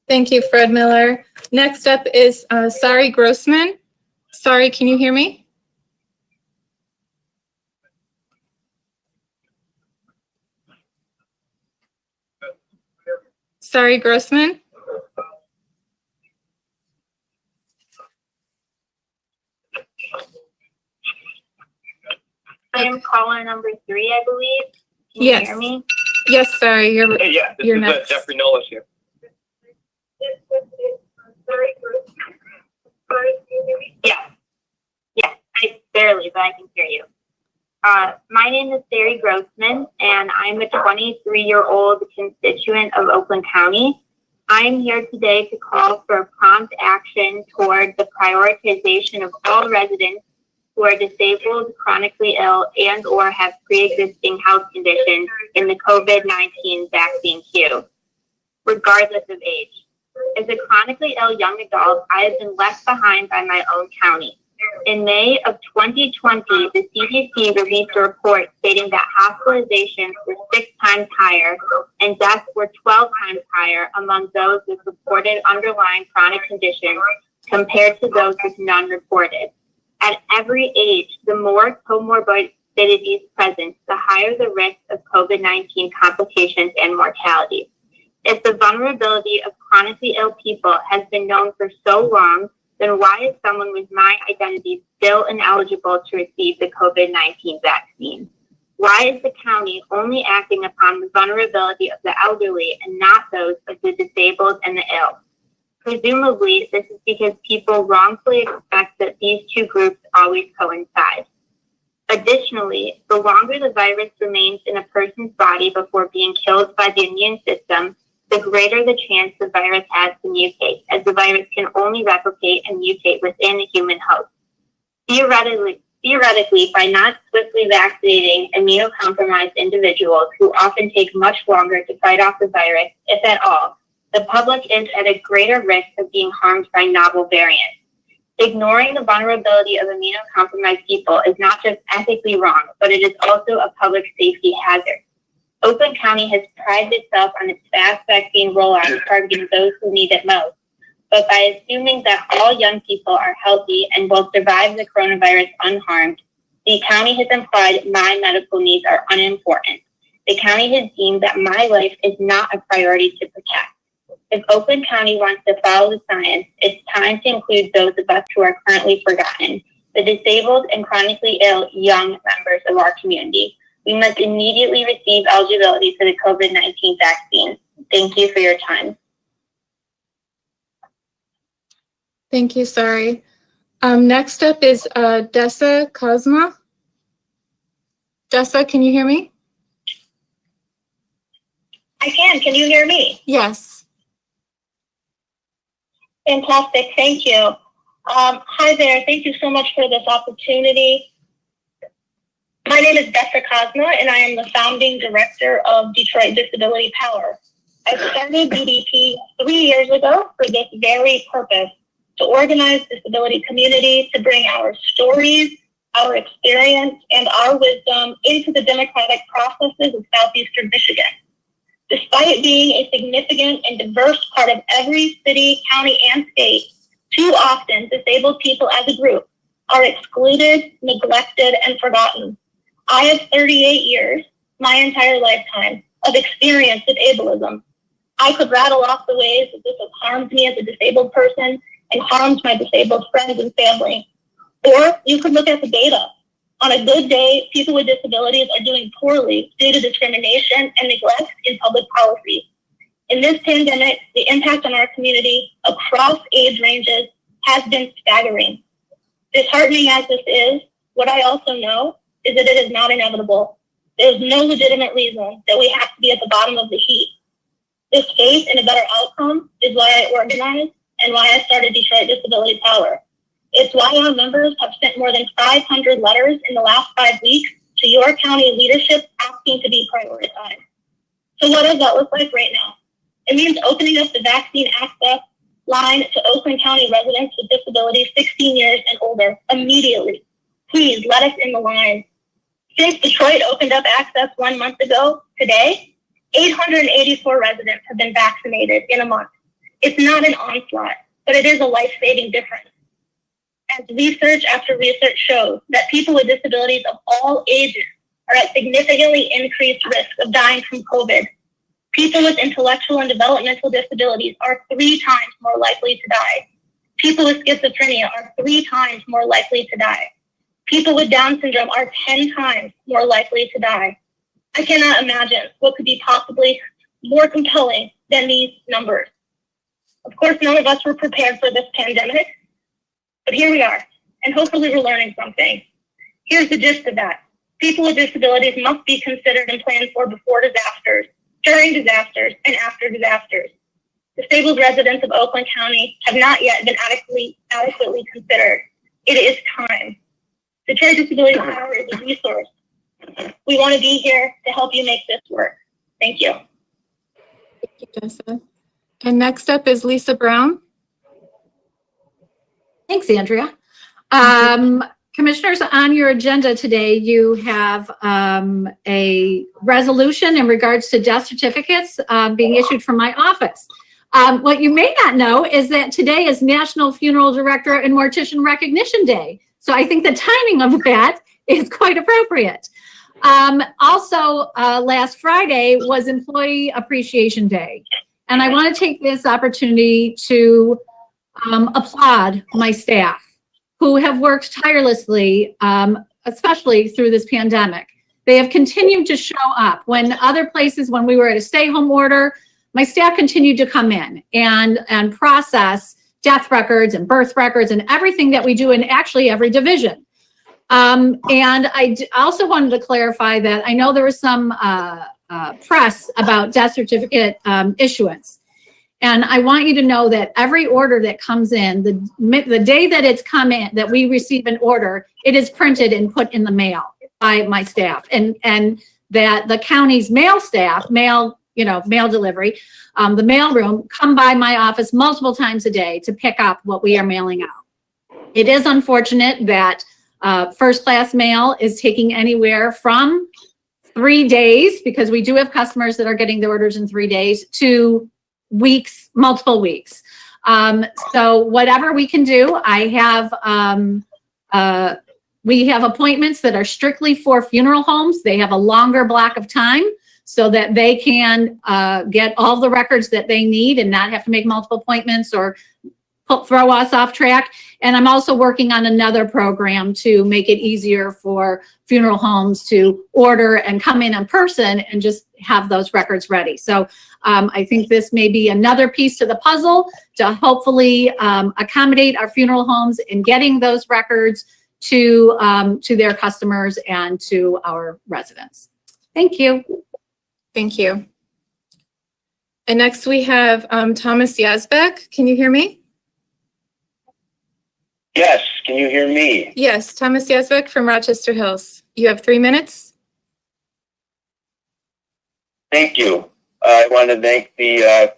Thank you, Fred Miller. Next up is Sari Grossman. Sari, can you hear me? Sari Grossman?
I am caller number 3, I believe. Can
Yes.
you hear me?
Yes, sorry, you're,
Hey, yeah, this
you're
is
next.
Jeffrey Nolis here.
Yeah. Yeah, I barely, but I can hear you. My name is Sari Grossman, and I'm a 23-year-old constituent of Oakland County. I'm here today to call for prompt action toward the prioritization of all residents who are disabled, chronically ill, and or have pre-existing health conditions in the COVID-19 vaccine queue, regardless of age. As a chronically ill young adult, I have been left behind by my own county. In May of 2020, the CDC released a report stating that hospitalizations were 6 times higher and deaths were 12 times higher among those with reported underlying chronic conditions compared to those with none reported. At every age, the more comorbidities present, the higher the risk of COVID-19 complications and mortality. If the vulnerability of chronically ill people has been known for so long, then why is someone with my identity still ineligible to receive the COVID-19 vaccine? Why is the county only acting upon the vulnerability of the elderly and not those of the disabled and the ill? Presumably, this is because people wrongfully expect that these two groups always coincide. Additionally, the longer the virus remains in a person's body before being killed by the immune system, the greater the chance the virus has to mutate, as the virus can only replicate and mutate within a human host. Theoretically, by not swiftly vaccinating immunocompromised individuals who often take much longer to fight off the virus, if at all, the public is at a greater risk of being harmed by novel variants. Ignoring the vulnerability of immunocompromised people is not just ethically wrong, but it is also a public safety hazard. Oakland County has prided itself on its fast vaccine rollout targeting those who need it most. But by assuming that all young people are healthy and will survive the coronavirus unharmed, the county has implied my medical needs are unimportant. The county has deemed that my life is not a priority to protect. If Oakland County wants to follow the science, it's time to include those of us who are currently forgotten, the disabled and chronically ill young members of our community. We must immediately receive eligibility for the COVID-19 vaccine. Thank you for your time.
Thank you, Sari. Next up is Dessa Cosma. Dessa, can you hear me?
I can. Can you hear me?
Yes.
Fantastic. Thank you. Hi there. Thank you so much for this opportunity. My name is Bessa Cosma, and I am the founding director of Detroit Disability Power. I started DDP 3 years ago for this very purpose, to organize disability community, to bring our stories, our experience, and our wisdom into the democratic processes of Southeastern Michigan. Despite being a significant and diverse part of every city, county, and state, too often disabled people as a group are excluded, neglected, and forgotten. I have 38 years, my entire lifetime, of experience with ableism. I could rattle off the ways that this has harmed me as a disabled person and harmed my disabled friends and family. Or you could look at the data. On a good day, people with disabilities are doing poorly due to discrimination and neglect in public policy. In this pandemic, the impact on our community across age ranges has been staggering. Disheartening as this is, what I also know is that it is not inevitable. There is no legitimate reason that we have to be at the bottom of the heap. This faith in a better outcome is why I organized and why I started Detroit Disability Power. It's why our members have sent more than 500 letters in the last 5 weeks to your county leadership asking to be prioritized. So what does that look like right now? It means opening up the vaccine access line to Oakland County residents with disabilities 16 years and older immediately. Please let us in the line. Since Detroit opened up access 1 month ago, today, 884 residents have been vaccinated in a month. It's not an onslaught, but it is a life-saving difference. As research after research shows that people with disabilities of all ages are at significantly increased risk of dying from COVID. People with intellectual and developmental disabilities are 3 times more likely to die. People with schizophrenia are 3 times more likely to die. People with Down syndrome are 10 times more likely to die. I cannot imagine what could be possibly more compelling than these numbers. Of course, none of us were prepared for this pandemic, but here we are, and hopefully we're learning something. Here's the gist of that. People with disabilities must be considered and planned for before disasters, during disasters, and after disasters. Disabled residents of Oakland County have not yet been adequately considered. It is time. Detroit Disability Power is a resource. We want to be here to help you make this work. Thank you.
Thank you, Jessa. And next up is Lisa Brown.
Thanks, Andrea. Commissioners, on your agenda today, you have a resolution in regards to death certificates being issued from my office. What you may not know is that today is National Funeral Director and Mortician Recognition Day. So I think the timing of that is quite appropriate. Also, last Friday was Employee Appreciation Day. And I want to take this opportunity to applaud my staff who have worked tirelessly, especially through this pandemic. They have continued to show up. When other places, when we were at a stay-home order, my staff continued to come in and process death records and birth records and everything that we do in actually every division. And I also wanted to clarify that I know there was some press about death certificate issuance. And I want you to know that every order that comes in, the day that it's come in, that we receive an order, it is printed and put in the mail by my staff. And that the county's mail staff, mail delivery, the mail room, come by my office multiple times a day to pick up what we are mailing out. It is unfortunate that first class mail is taking anywhere from 3 days, because we do have customers that are getting the orders in 3 days, to weeks, multiple weeks. So whatever we can do, we have appointments that are strictly for funeral homes. They have a longer block of time so that they can get all the records that they need and not have to make multiple appointments or throw us off track. And I'm also working on another program to make it easier for funeral homes to order and come in person and just have those records ready. So I think this may be another piece to the puzzle to hopefully accommodate our funeral homes in getting those records to their customers and to our residents. Thank you.
Thank you. And next we have Thomas Yazbek. Can you hear me?
Yes, can you hear me?
Yes, Thomas Yazbek from Rochester Hills. You have 3 minutes.
Thank you. I want to thank the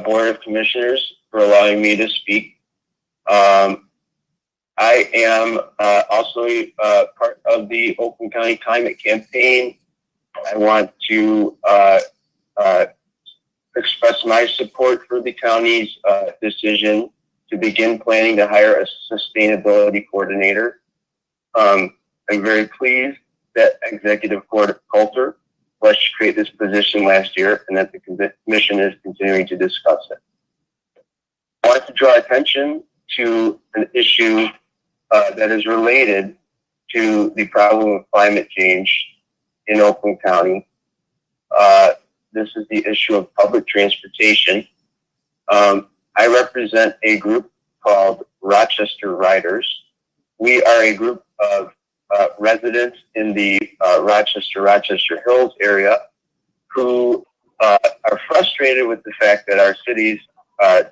Board of Commissioners for allowing me to speak. I am also part of the Oakland County Climate Campaign. I want to express my support for the county's decision to begin planning to hire a sustainability coordinator. I'm very pleased that Executive Coulter was to create this position last year and that the commission is continuing to discuss it. I want to draw attention to an issue that is related to the problem of climate change in Oakland County. This is the issue of public transportation. I represent a group called Rochester Riders. We are a group of residents in the Rochester Hills area who are frustrated with the fact that our cities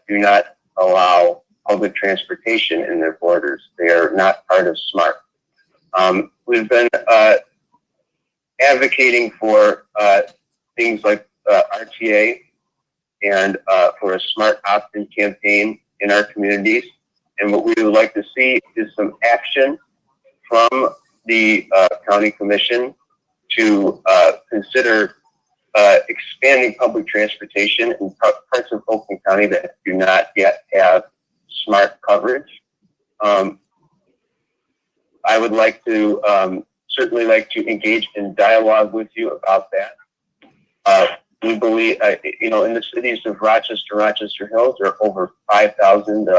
do not allow public transportation in their borders. They are not part of SMART. We've been advocating for things like RTA and for a SMART opt-in campaign in our communities. And what we would like to see is some action from the county commission to consider expanding public transportation in parts of Oakland County that do not yet have SMART coverage. I would like to certainly like to engage in dialogue with you about that. We believe, in the cities of Rochester Hills, there are over 5,000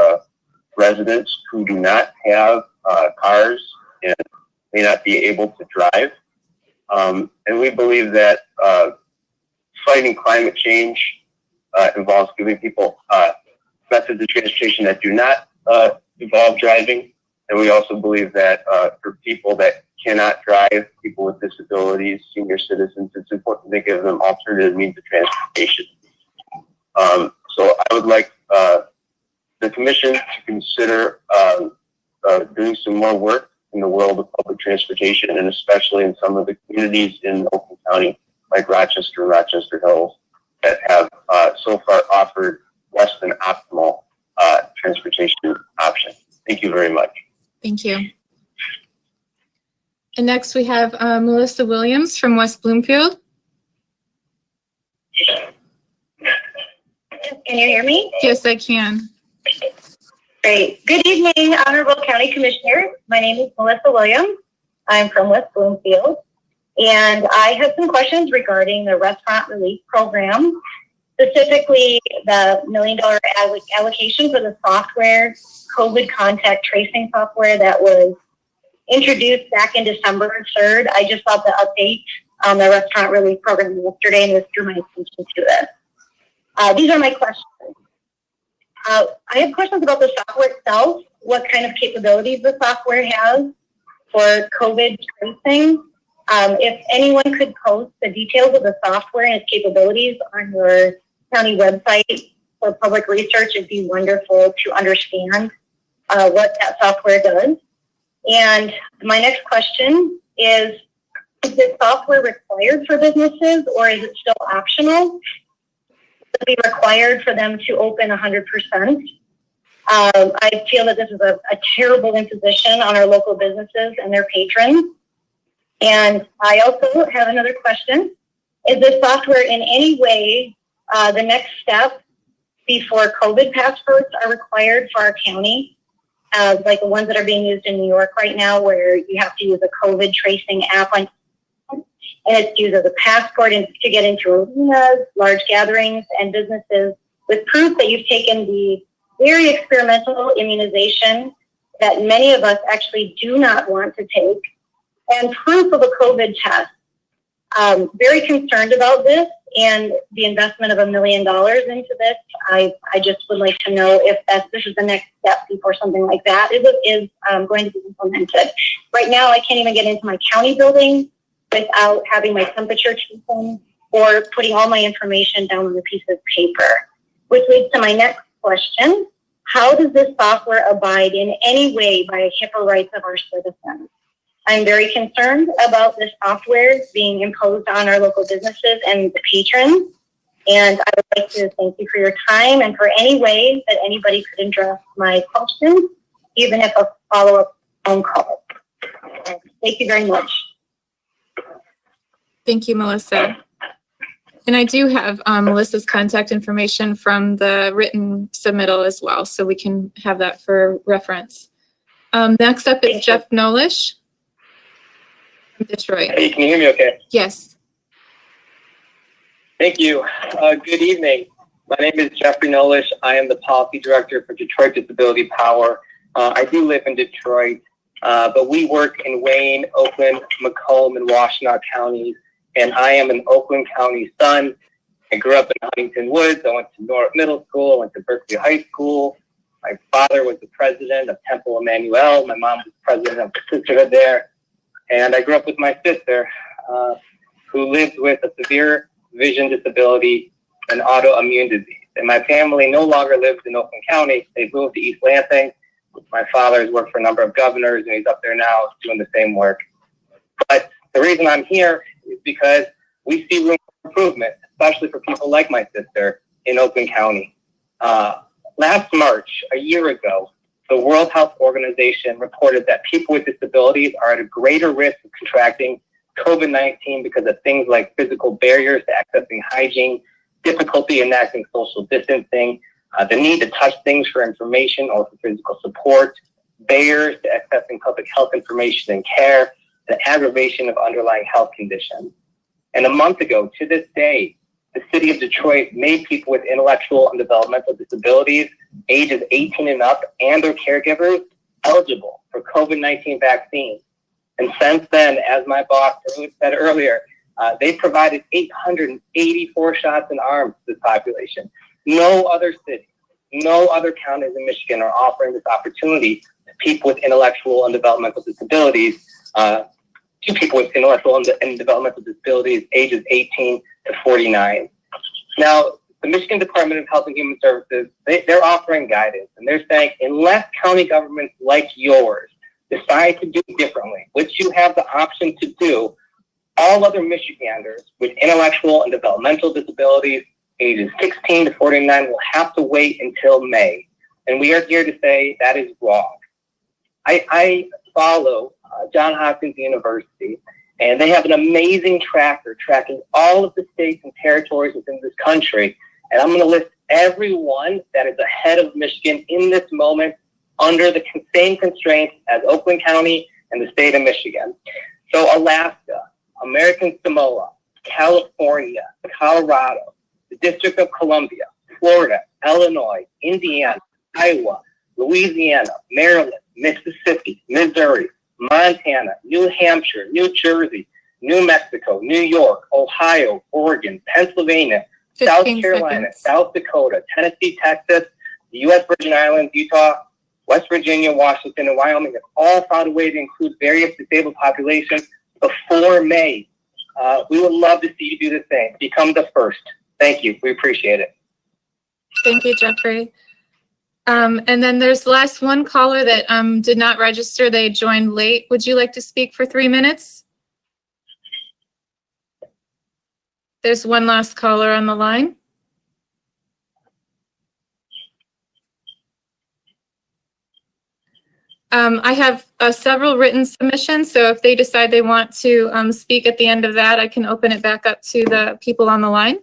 residents who do not have cars and may not be able to drive. And we believe that fighting climate change involves giving people methods of transportation that do not involve driving. And we also believe that for people that cannot drive, people with disabilities, senior citizens, it's important to give them alternative means of transportation. So I would like the commission to consider doing some more work in the world of public transportation, and especially in some of the communities in Oakland County, like Rochester and Rochester Hills, that have so far offered less than optimal transportation options. Thank you very much.
Thank you. And next we have Melissa Williams from West Bloomfield.
Can you hear me?
Yes, I can.
Great. Good evening, Honorable County Commissioner. My name is Melissa Williams. I'm from West Bloomfield, and I have some questions regarding the Restaurant Relief Program, specifically the $1 million allocation for the software, COVID contact tracing software that was introduced back in December 3rd. I just saw the update on the Restaurant Relief Program yesterday, and this drew my attention to this. These are my questions. I have questions about the software itself, what kind of capabilities the software has for COVID tracing. If anyone could post the details of the software and its capabilities on your county website for public research, it'd be wonderful to understand what that software does. And my next question is this software required for businesses, or is it still optional? Will it be required for them to open 100%? I feel that this is a terrible imposition on our local businesses and their patrons. And I also have another question. Is this software in any way the next step before COVID passports are required for our county? Like the ones that are being used in New York right now, where you have to use a COVID tracing app on, and it's used as a passport to get into arenas, large gatherings, and businesses with proof that you've taken the very experimental immunization that many of us actually do not want to take, and proof of a COVID test. Very concerned about this and the investment of $1 million into this. I just would like to know if this is the next step before something like that is going to be implemented. Right now, I can't even get into my county building without having my temperature taken or putting all my information down on a piece of paper, which leads to my next question. How does this software abide in any way by HIPAA rights of our citizens? I'm very concerned about this software being imposed on our local businesses and the patrons. And I would like to thank you for your time and for any way that anybody could address my questions, even if a follow-up phone call. Thank you very much.
Thank you, Melissa. And I do have Melissa's contact information from the written submittal as well, so we can have that for reference. Next up is Jeff Nolish from Detroit.
Hey, can you hear me okay?
Yes.
Thank you. Good evening. My name is Jeffrey Nolish. I am the Policy Director for Detroit Disability Power. I do live in Detroit, but we work in Wayne, Oakland, Macomb, and Washtenaw counties. And I am an Oakland County son. I grew up in Huntington Woods. I went to North Middle School, went to Berkeley High School. My father was the president of Temple Emmanuel. My mom was president of the sisterhood there. And I grew up with my sister, who lived with a severe vision disability and autoimmune disease. And my family no longer lives in Oakland County. They moved to East Lansing. My father has worked for a number of governors, and he's up there now doing the same work. But the reason I'm here is because we see room for improvement, especially for people like my sister in Oakland County. Last March, a year ago, the World Health Organization reported that people with disabilities are at a greater risk of contracting COVID-19 because of things like physical barriers to accessing hygiene, difficulty in enacting social distancing, the need to touch things for information or for physical support, barriers to accessing public health information and care, the aggravation of underlying health conditions. And a month ago, to this day, the city of Detroit made people with intellectual and developmental disabilities, ages 18 and up, and their caregivers eligible for COVID-19 vaccines. And since then, as my boss said earlier, they provided 884 shots in arms to this population. No other city, no other counties in Michigan are offering this opportunity to people with intellectual and developmental disabilities, to people with intellectual and developmental disabilities ages 18 to 49. Now, the Michigan Department of Health and Human Services, they're offering guidance, and they're saying unless county governments like yours decide to do differently, which you have the option to do, all other Michiganders with intellectual and developmental disabilities ages 16 to 49 will have to wait until May. And we are here to say that is wrong. I follow Johns Hopkins University, and they have an amazing tracker tracking all of the states and territories within this country. And I'm going to list everyone that is ahead of Michigan in this moment under the same constraints as Oakland County and the state of Michigan. So Alaska, American Samoa, California, Colorado, the District of Columbia, Florida, Illinois, Indiana, Iowa, Louisiana, Maryland, Mississippi, Missouri, Montana, New Hampshire, New Jersey, New Mexico, New York, Ohio, Oregon, Pennsylvania, South Carolina, South Dakota, Tennessee, Texas, the U.S. Virgin Islands, Utah, West Virginia, Washington, and Wyoming have all found a way to include various disabled populations before May. We would love to see you do the same. Become the first. Thank you. We appreciate it.
Thank you, Jeffrey. And then there's the last one caller that did not register. They joined late. Would you like to speak for 3 minutes? There's one last caller on the line. I have several written submissions, so if they decide they want to speak at the end of that, I can open it back up to the people on the line.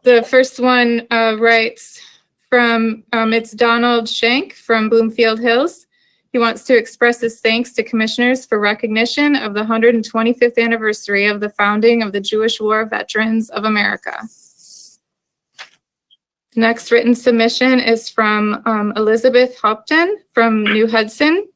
The first one writes from, it's Donald Shank from Bloomfield Hills. He wants to express his thanks to commissioners for recognition of the 125th anniversary of the founding of the Jewish War Veterans of America. The next written submission is from Elizabeth Hopton from New Hudson.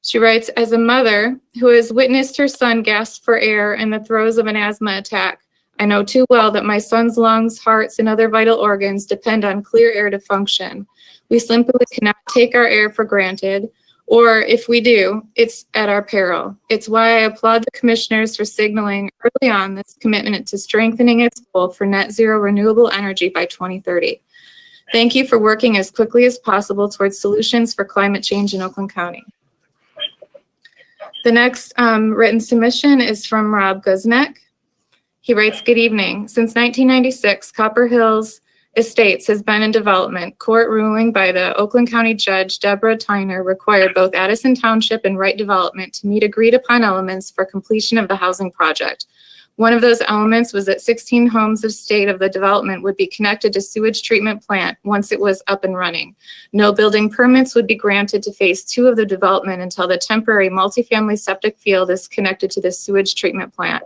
She writes, as a mother who has witnessed her son gasp for air in the throes of an asthma attack, I know too well that my son's lungs, hearts, and other vital organs depend on clear air to function. We simply cannot take our air for granted. Or if we do, it's at our peril. It's why I applaud the commissioners for signaling early on this commitment to strengthening its goal for net zero renewable energy by 2030. Thank you for working as quickly as possible towards solutions for climate change in Oakland County. The next written submission is from Rob Guznek. He writes, good evening. Since 1996, Copper Hills Estates has been in development. Court ruling by the Oakland County Judge Deborah Tyner required both Addison Township and Wright Development to meet agreed upon elements for completion of the housing project. One of those elements was that 16 homes of state of the development would be connected to sewage treatment plant once it was up and running. No building permits would be granted to phase 2 of the development until the temporary multifamily septic field is connected to the sewage treatment plant.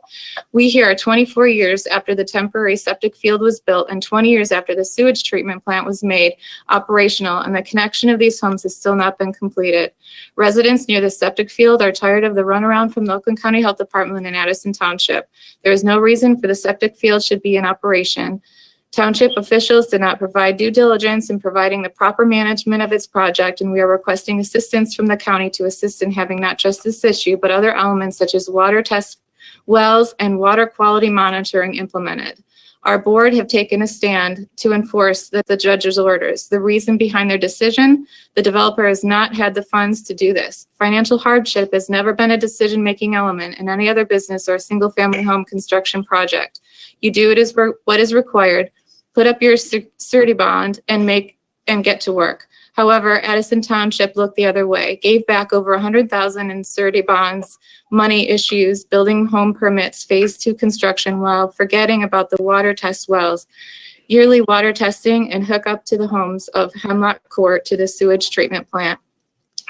We here are 24 years after the temporary septic field was built and 20 years after the sewage treatment plant was made operational, and the connection of these homes has still not been completed. Residents near the septic field are tired of the runaround from the Oakland County Health Department in Addison Township. There is no reason for the septic field should be in operation. Township officials did not provide due diligence in providing the proper management of its project, and we are requesting assistance from the county to assist in having not just this issue, but other elements such as water test wells and water quality monitoring implemented. Our board have taken a stand to enforce the judge's orders. The reason behind their decision, the developer has not had the funds to do this. Financial hardship has never been a decision-making element in any other business or single-family home construction project. You do it as what is required, put up your surety bond, and get to work. However, Addison Township looked the other way, gave back over $100,000 in surety bonds, money issues, building home permits, phase 2 construction, while forgetting about the water test wells, yearly water testing, and hook up to the homes of Hemlock Court to the sewage treatment plant.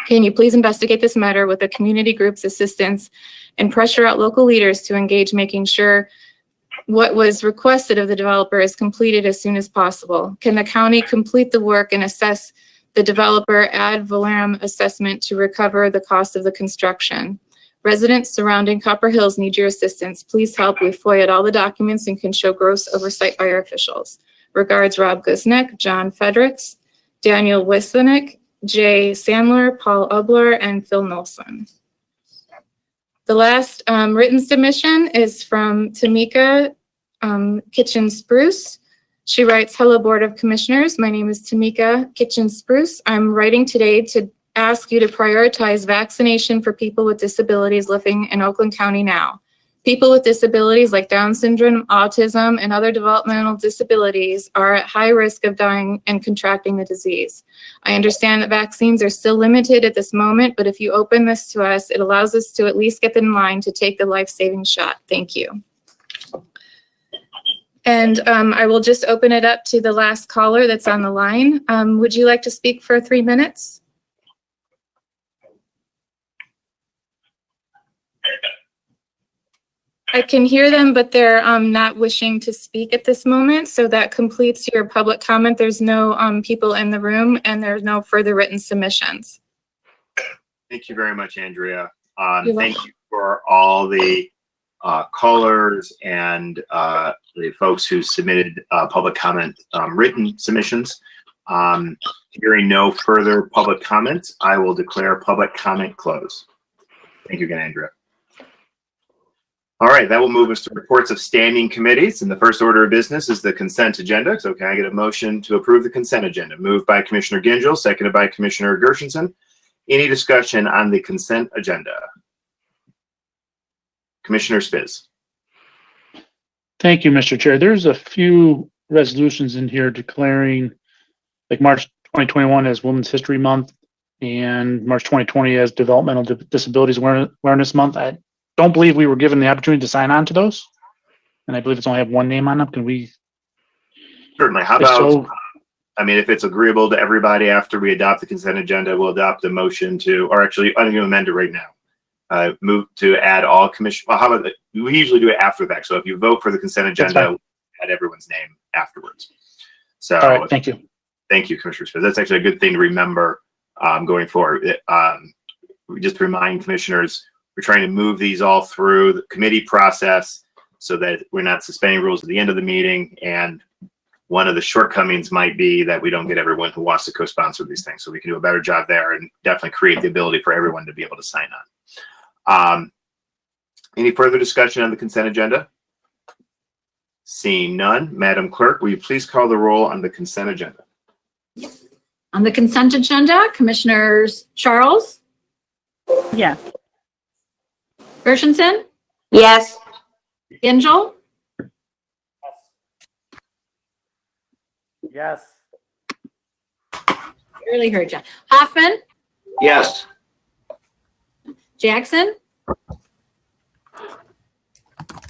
Can you please investigate this matter with the community group's assistance and pressure out local leaders to engage, making sure what was requested of the developer is completed as soon as possible? Can the county complete the work and assess the developer ad valorem assessment to recover the cost of the construction? Residents surrounding Copper Hills need your assistance. Please help. We FOIA'd all the documents and can show gross oversight by our officials. Regards, Rob Guznek, John Fredericks, Daniel Wisnick, Jay Sandler, Paul Ubler, and Phil Nolson. The last written submission is from Tamika Kitchen Spruce. She writes, hello, Board of Commissioners. My name is Tamika Kitchen Spruce. I'm writing today to ask you to prioritize vaccination for people with disabilities living in Oakland County now. People with disabilities like Down syndrome, autism, and other developmental disabilities are at high risk of dying and contracting the disease. I understand that vaccines are still limited at this moment, but if you open this to us, it allows us to at least get in line to take the life-saving shot. Thank you. And I will just open it up to the last caller that's on the line. Would you like to speak for 3 minutes? I can hear them, but they're not wishing to speak at this moment. So that completes your public comment. There's no people in the room, and there's no further written submissions.
Thank you very much, Andrea. Thank you for all the callers and the folks who submitted public comment written submissions. Hearing no further public comments, I will declare public comment closed. Thank you again, Andrea. All right, that will move us to reports of standing committees. And the first order of business is the consent agenda. So can I get a motion to approve the consent agenda? Moved by Commissioner Gingell, seconded by Commissioner Gershenson. Any discussion on the consent agenda? Commissioner Spiz.
Thank you, Mr. Chair. There's a few resolutions in here declaring like March 2021 as Women's History Month and March 2020 as Developmental Disabilities Awareness Month. I don't believe we were given the opportunity to sign on to those. And I believe it's only have one name on them. Can we?
Certainly. How about, I mean, if it's agreeable to everybody after we adopt the consent agenda, we'll adopt a motion to, or actually, I'm going to amend it right now. Move to add all commission. Well, how about we usually do it after that. So if you vote for the consent agenda, we'll add everyone's name afterwards. So
all right, thank you.
Thank you, Commissioner Spiz. That's actually a good thing to remember going forward. We just remind commissioners, we're trying to move these all through the committee process so that we're not suspending rules at the end of the meeting. And one of the shortcomings might be that we don't get everyone who wants to co-sponsor these things. So we can do a better job there and definitely create the ability for everyone to be able to sign on. Any further discussion on the consent agenda? Seeing none, Madam Clerk, will you please call the roll on the consent agenda?
On the consent agenda, Commissioners Charles?
Yes.
Gershenson?
Yes.
Gingell?
Yes.
Barely heard you. Hoffman?
Yes.
Jackson?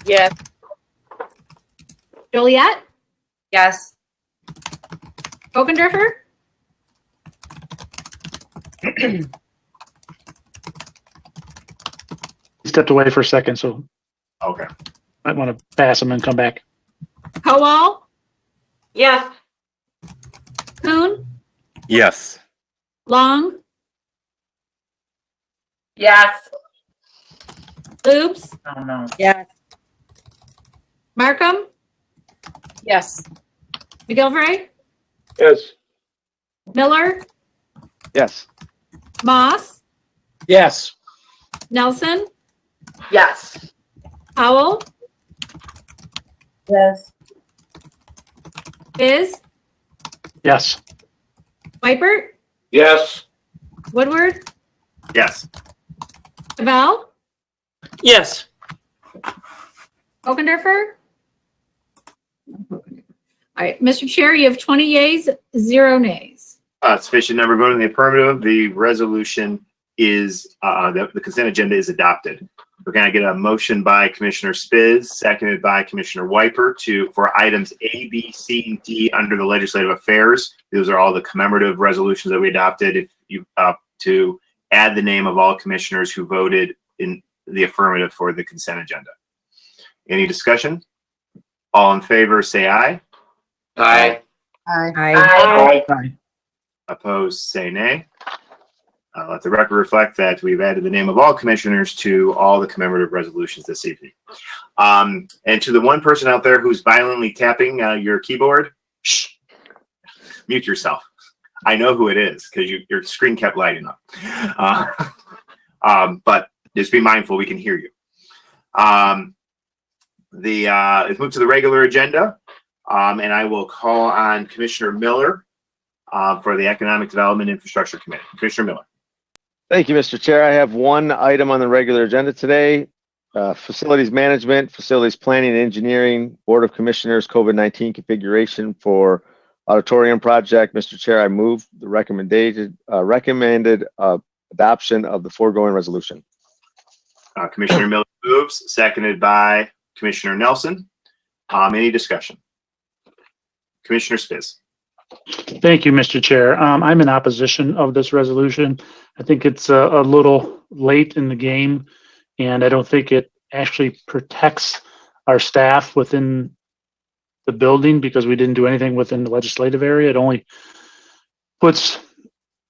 Yes.
Joliet?
Yes.
Ockendorfer?
He stepped away for a second, so
Okay.
might want to pass him and come back.
Kowal?
Yes.
Kuhn?
Yes.
Long?
Yes.
Lubes?
Oh, no.
Yes.
Markham?
Yes.
McGilvray?
Yes.
Miller?
Yes.
Moss?
Yes.
Nelson?
Yes.
Powell?
Yes.
Biz?
Yes.
Vipert?
Yes.
Woodward?
Yes.
Cavell?
Yes.
Ockendorfer? All right, Mr. Chair, you have 20 yeas, 0 nays.
Sufficient number voting in the affirmative. The resolution is, the consent agenda is adopted. We're going to get a motion by Commissioner Spiz, seconded by Commissioner Wiper for items A, B, C, and D under the legislative affairs. Those are all the commemorative resolutions that we adopted. If you to add the name of all commissioners who voted in the affirmative for the consent agenda. Any discussion? All in favor, say aye.
Aye.
Aye.
Aye.
Opposed, say nay. Let the record reflect that we've added the name of all commissioners to all the commemorative resolutions this evening. And to the one person out there who's violently tapping your keyboard, shh, mute yourself. I know who it is because your screen kept lighting up. But just be mindful, we can hear you. Let's move to the regular agenda. And I will call on Commissioner Miller for the Economic Development Infrastructure Committee. Commissioner Miller.
Thank you, Mr. Chair. I have one item on the regular agenda today. Facilities Management, Facilities Planning and Engineering, Board of Commissioners, COVID-19 configuration for auditorium project. Mr. Chair, I move the recommended adoption of the foregoing resolution.
Commissioner Miller moves, seconded by Commissioner Nelson. Any discussion? Commissioner Spiz.
Thank you, Mr. Chair. I'm in opposition of this resolution. I think it's a little late in the game, and I don't think it actually protects our staff within the building because we didn't do anything within the legislative area. It only puts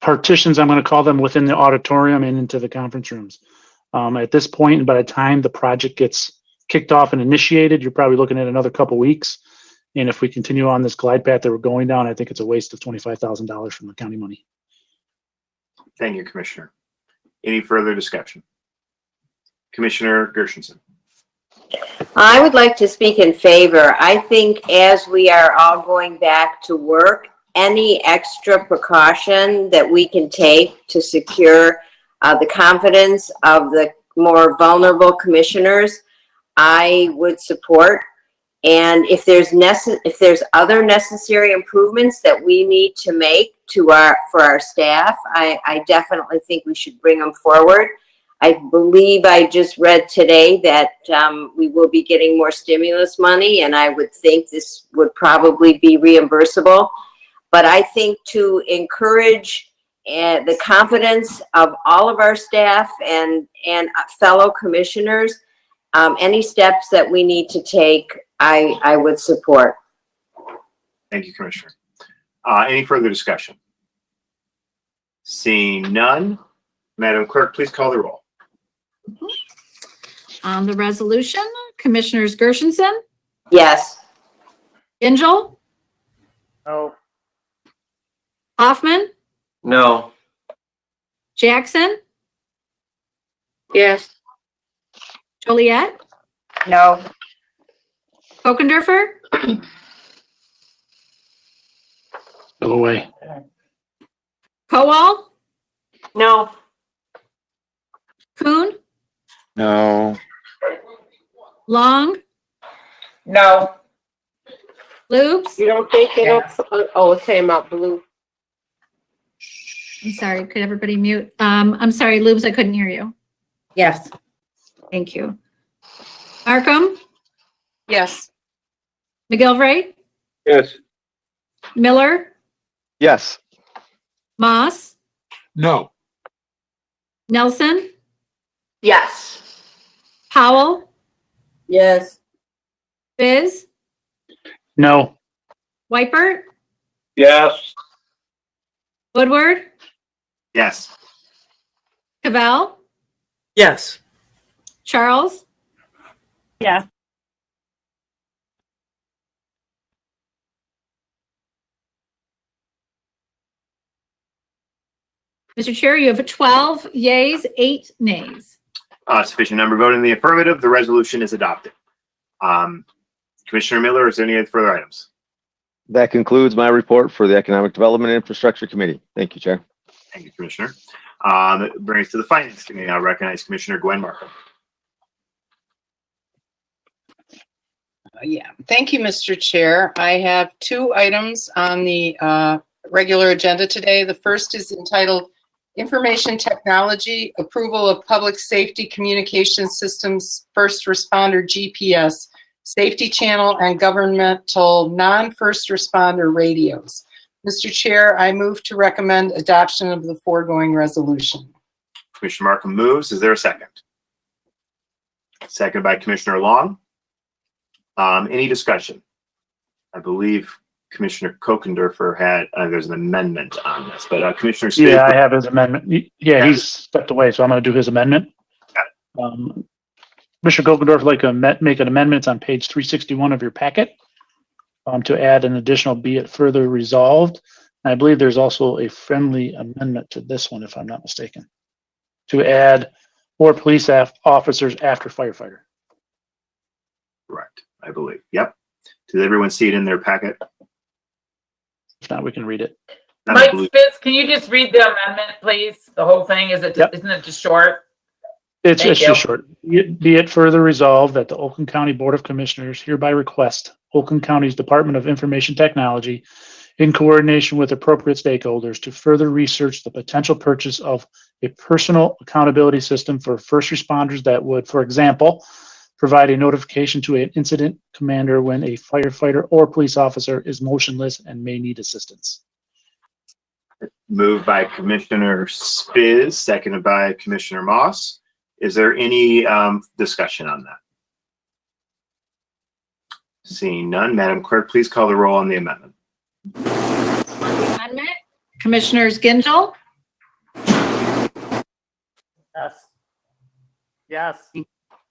partitions, I'm going to call them, within the auditorium and into the conference rooms. At this point, by the time the project gets kicked off and initiated, you're probably looking at another couple weeks. And if we continue on this glide path that we're going down, I think it's a waste of $25,000 from the county money.
Thank you, Commissioner. Any further discussion? Commissioner Gershenson.
I would like to speak in favor. I think as we are all going back to work, any extra precaution that we can take to secure the confidence of the more vulnerable commissioners, I would support. And if there's other necessary improvements that we need to make for our staff, I definitely think we should bring them forward. I believe I just read today that we will be getting more stimulus money, and I would think this would probably be reimbursable. But I think to encourage the confidence of all of our staff and fellow commissioners, any steps that we need to take, I would support.
Thank you, Commissioner. Any further discussion? Seeing none, Madam Clerk, please call the roll.
On the resolution, Commissioners Gershenson?
Yes.
Gingell?
No.
Hoffman,
No.
Jackson,
Yes.
Joliet,
No.
Kokendorfer,
Go away.
Kowal,
No.
Kuhn,
No.
Long,
No.
Lubes.
You don't think it'll, oh, it came out blue.
I'm sorry, could everybody mute? I'm sorry, Lubes, I couldn't hear you.
Yes.
Thank you. Markham,
Yes.
McGilvray,
Yes.
Miller,
Yes.
Moss,
No.
Nelson,
Yes.
Powell,
Yes.
Biz,
No.
Wipert,
Yes.
Woodward,
Yes.
Cavell,
Yes.
Charles,
Yeah.
Mr. Chair, you have 12 yays, 8 nays.
Sufficient number voting in the affirmative. The resolution is adopted. Commissioner Miller, is there any further items?
That concludes my report for the Economic Development and Infrastructure Committee. Thank you, Chair.
Thank you, Commissioner. That brings us to the Finance Committee. I recognize Commissioner Gwen Markham.
Yeah, thank you, Mr. Chair. I have 2 items on the regular agenda today. The first is entitled Information Technology, Approval of Public Safety Communication Systems First Responder GPS, Safety Channel, and Governmental Non-First Responder Radios. Mr. Chair, I move to recommend adoption of the foregoing resolution.
Commissioner Markham moves. Is there a second? Second by Commissioner Long. Any discussion? I believe Commissioner Kokendorfer had, there's an amendment on this, but Commissioner Spivey.
Yeah, I have his amendment. Yeah, he's stepped away, so I'm going to do his amendment. Commissioner Kokendorfer would like to make an amendment. It's on page 361 of your packet to add an additional be it further resolved. And I believe there's also a friendly amendment to this one, if I'm not mistaken, to add more police officers after firefighter.
Correct, I believe. Yep. Does everyone see it in their packet?
If not, we can read it.
Mike Spitz, can you just read the amendment, please? The whole thing, isn't it just short?
It's
Thank you.
just short. Be it further resolved that the Oakland County Board of Commissioners hereby request Oakland County's Department of Information Technology, in coordination with appropriate stakeholders, to further research the potential purchase of a personal accountability system for first responders that would, for example, provide a notification to an incident commander when a firefighter or police officer is motionless and may need assistance.
Moved by Commissioner Spiz, seconded by Commissioner Moss. Is there any discussion on that? Seeing none, Madam Clerk, please call the roll on the amendment.
Amendment. Commissioners Gingell,
Yes. Yes.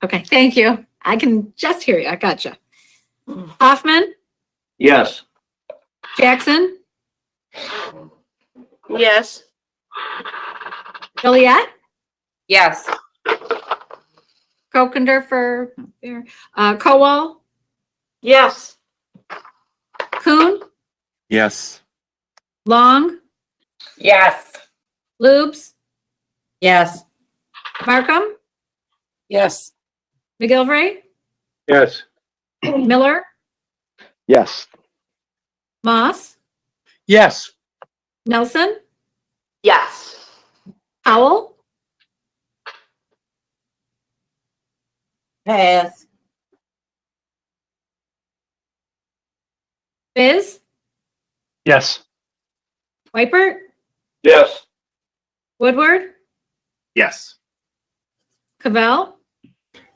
okay, thank you. I can just hear you. I gotcha. Hoffman,
Yes.
Jackson,
Yes.
Joliet,
Yes.
Kokendorfer, Kowal,
Yes.
Kuhn,
Yes.
Long,
Yes.
Lubes,
Yes.
Markham,
Yes.
McGilvray,
Yes.
Miller,
Yes.
Moss,
Yes.
Nelson,
Yes.
Powell,
Pass.
Biz,
Yes.
Wipert,
Yes.
Woodward,
Yes.
Cavell,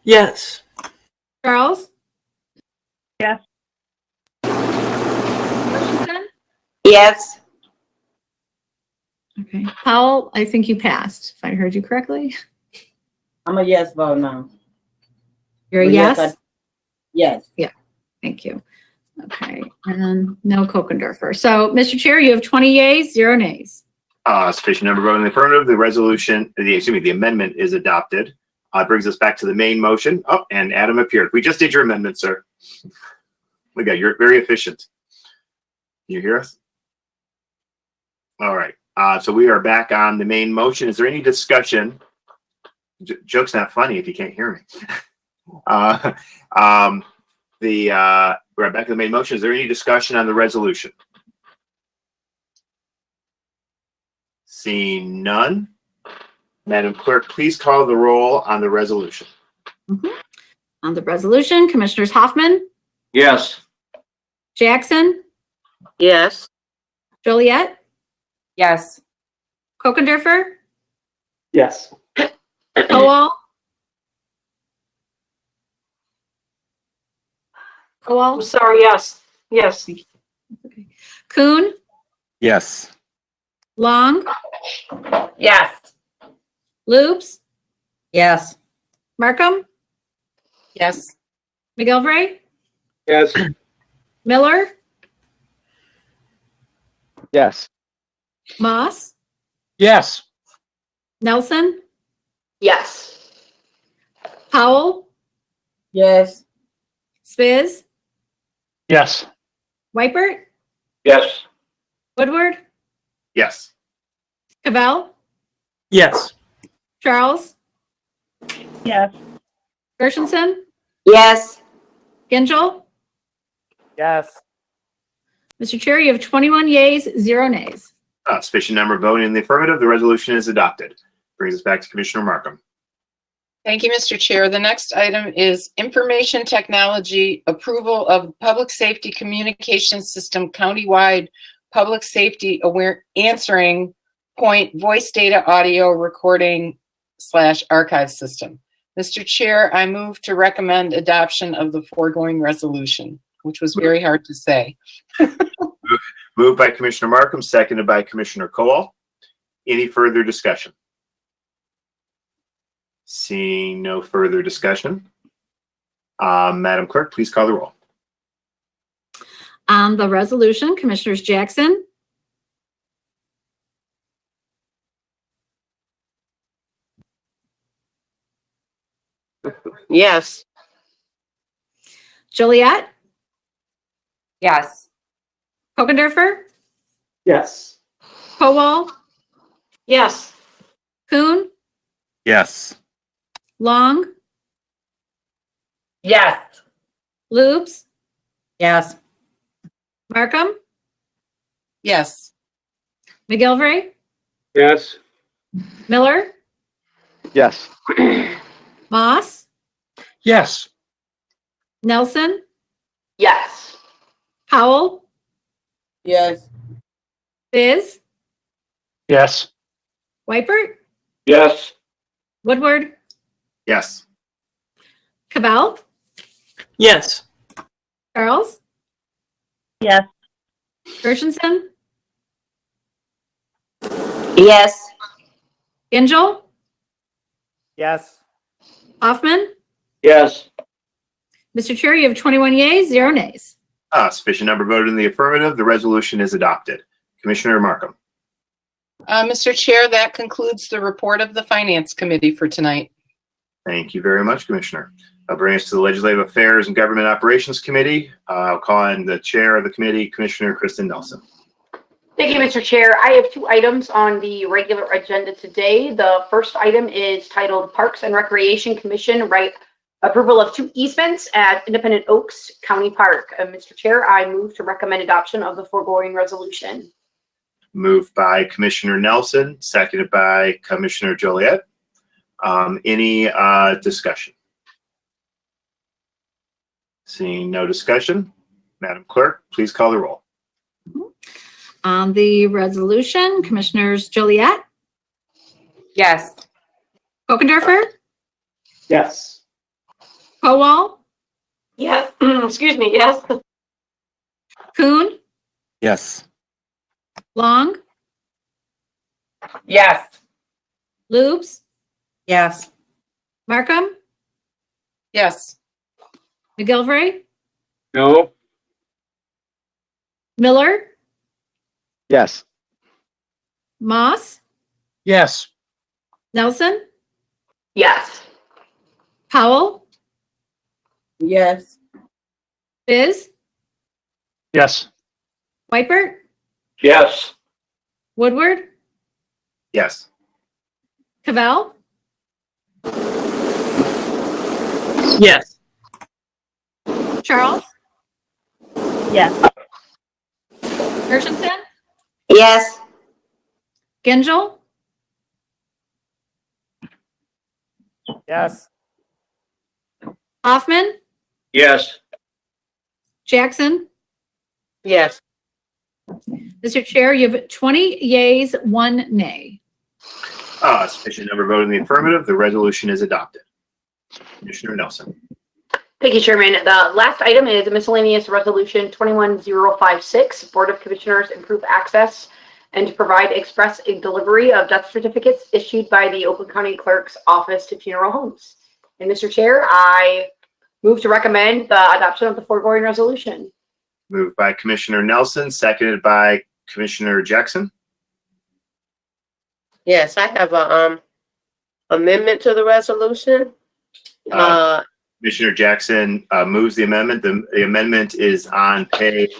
Yes.
Charles,
Yes.
Washington,
Yes.
okay, Powell, I think you passed, if I heard you correctly.
I'm a yes vote now.
You're a
Well, yes,
yes?
Yes.
Yeah, thank you. Okay, and no Kokendorfer. So, Mr. Chair, you have 20 yeas, 0 nays.
Sufficient number voting in the affirmative, the amendment is adopted. Brings us back to the main motion. Oh, and Adam appeared. We just did your amendment, sir. Look at you're very efficient. Can you hear us? All right. So we are back on the main motion. Is there any discussion? Joke's not funny if you can't hear me. We're back to the main motion. Is there any discussion on the resolution? Seeing none. Madam Clerk, please call the roll on the resolution.
On the resolution, Commissioners Hoffman,
Yes.
Jackson,
Yes.
Joliet,
Yes.
Kokendorfer,
Yes.
Kowal. Kowal,
Sorry, yes. Yes.
Kuhn,
Yes.
Long,
Yes.
Loops,
Yes.
Markham,
Yes.
McGilvray,
Yes.
Miller,
Yes.
Moss,
Yes.
Nelson,
Yes.
Powell,
Yes.
Spiz,
Yes.
Wipert,
Yes.
Woodward,
Yes.
Cavell,
Yes.
Charles,
Yes.
Gershenson,
Yes.
Gingell.
Yes.
Mr. Chair, you have 21 yeas, 0 nays.
Sufficient number voting in the affirmative, the resolution is adopted. Brings us back to Commissioner Markham.
Thank you, Mr. Chair. The next item is information technology approval of public safety communication system countywide public safety aware answering point voice data audio recording / archive system. Mr. Chair, I move to recommend adoption of the foregoing resolution, which was very hard to say.
Moved by Commissioner Markham, seconded by Commissioner Kowal. Any further discussion? Seeing no further discussion. Madam Clerk, please call the roll.
On the resolution, Commissioners Jackson,
Yes.
Joliet,
Yes.
Kokendorfer,
Yes.
Kowal,
Yes.
Kuhn,
Yes.
Long,
Yes.
Loops,
Yes.
Markham,
Yes.
McGilvray,
Yes.
Miller,
Yes.
Moss,
Yes.
Nelson,
Yes.
Powell,
Yes.
Biz,
Yes.
Wipert,
Yes.
Woodward,
Yes.
Cavell,
Yes.
Charles,
Yes.
Gershenson,
Yes.
Gingell,
Yes.
Hoffman.
Yes.
Mr. Chair, you have 21 yeas, 0 nays.
Sufficient number voted in the affirmative, the resolution is adopted. Commissioner Markham.
Mr. Chair, that concludes the report of the Finance Committee for tonight.
Thank you very much, Commissioner. I'll bring us to the Legislative Affairs and Government Operations Committee. I'll call on the Chair of the committee, Commissioner Kristen Nelson.
Thank you, Mr. Chair. I have 2 items on the regular agenda today. The first item is titled Parks and Recreation Commission approval of 2 easements at Independent Oaks County Park. Mr. Chair, I move to recommend adoption of the foregoing resolution.
Moved by Commissioner Nelson, seconded by Commissioner Joliet. Any discussion? Seeing no discussion, Madam Clerk, please call the roll.
On the resolution, Commissioners Joliet,
Yes.
Kokendorfer,
Yes.
Kowal,
Yes. Excuse me. Yes.
Kuhn,
Yes.
Long,
Yes.
Loops,
Yes.
Markham,
Yes.
McGilvray,
No.
Miller,
Yes.
Moss,
Yes.
Nelson,
Yes.
Powell,
Yes.
Biz,
Yes.
Whitebird,
Yes.
Woodward,
Yes.
Cavell,
Yes.
Charles,
Yes.
Gershenson,
Yes.
Gingell,
Yes.
Hoffman,
Yes.
Jackson.
Yes.
Mr. Chair, you have 20 yeas, 1 nay.
Sufficient number voted in the affirmative. The resolution is adopted. Commissioner Nelson.
Thank you, Chairman. The last item is a miscellaneous resolution 21056, Board of Commissioners improve access and to provide express delivery of death certificates issued by the Oakland County Clerk's Office to funeral homes. And Mr. Chair, I move to recommend the adoption of the foregoing resolution.
Moved by Commissioner Nelson, seconded by Commissioner Jackson.
Yes, I have a amendment to the resolution.
Commissioner Jackson moves the amendment. The amendment is on page.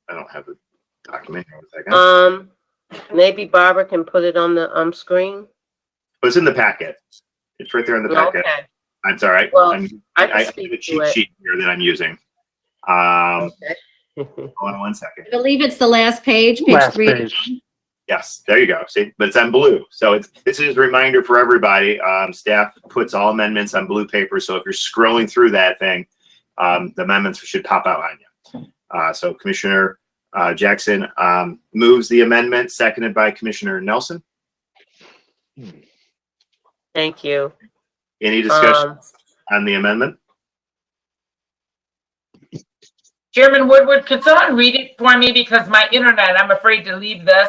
I don't have the document here. 1 second.
Maybe Barbara can put it on the screen.
It's in the packet. It's right there in the packet.
Okay.
I'm sorry.
Well,
I
I can
have
speak
a
to
cheat
it.
sheet here that I'm using. Hold
Okay.
on 1 second.
I believe it's the last page, page
Last
3.
page.
Yes, there you go. See, but it's on blue. So this is a reminder for everybody. Staff puts all amendments on blue paper. So if you're scrolling through that thing, the amendments should pop out on you. So Commissioner Jackson moves the amendment, seconded by Commissioner Nelson.
Thank you.
Any discussion on the amendment?
Chairman Woodward, could someone read it for me because my internet, I'm afraid to leave this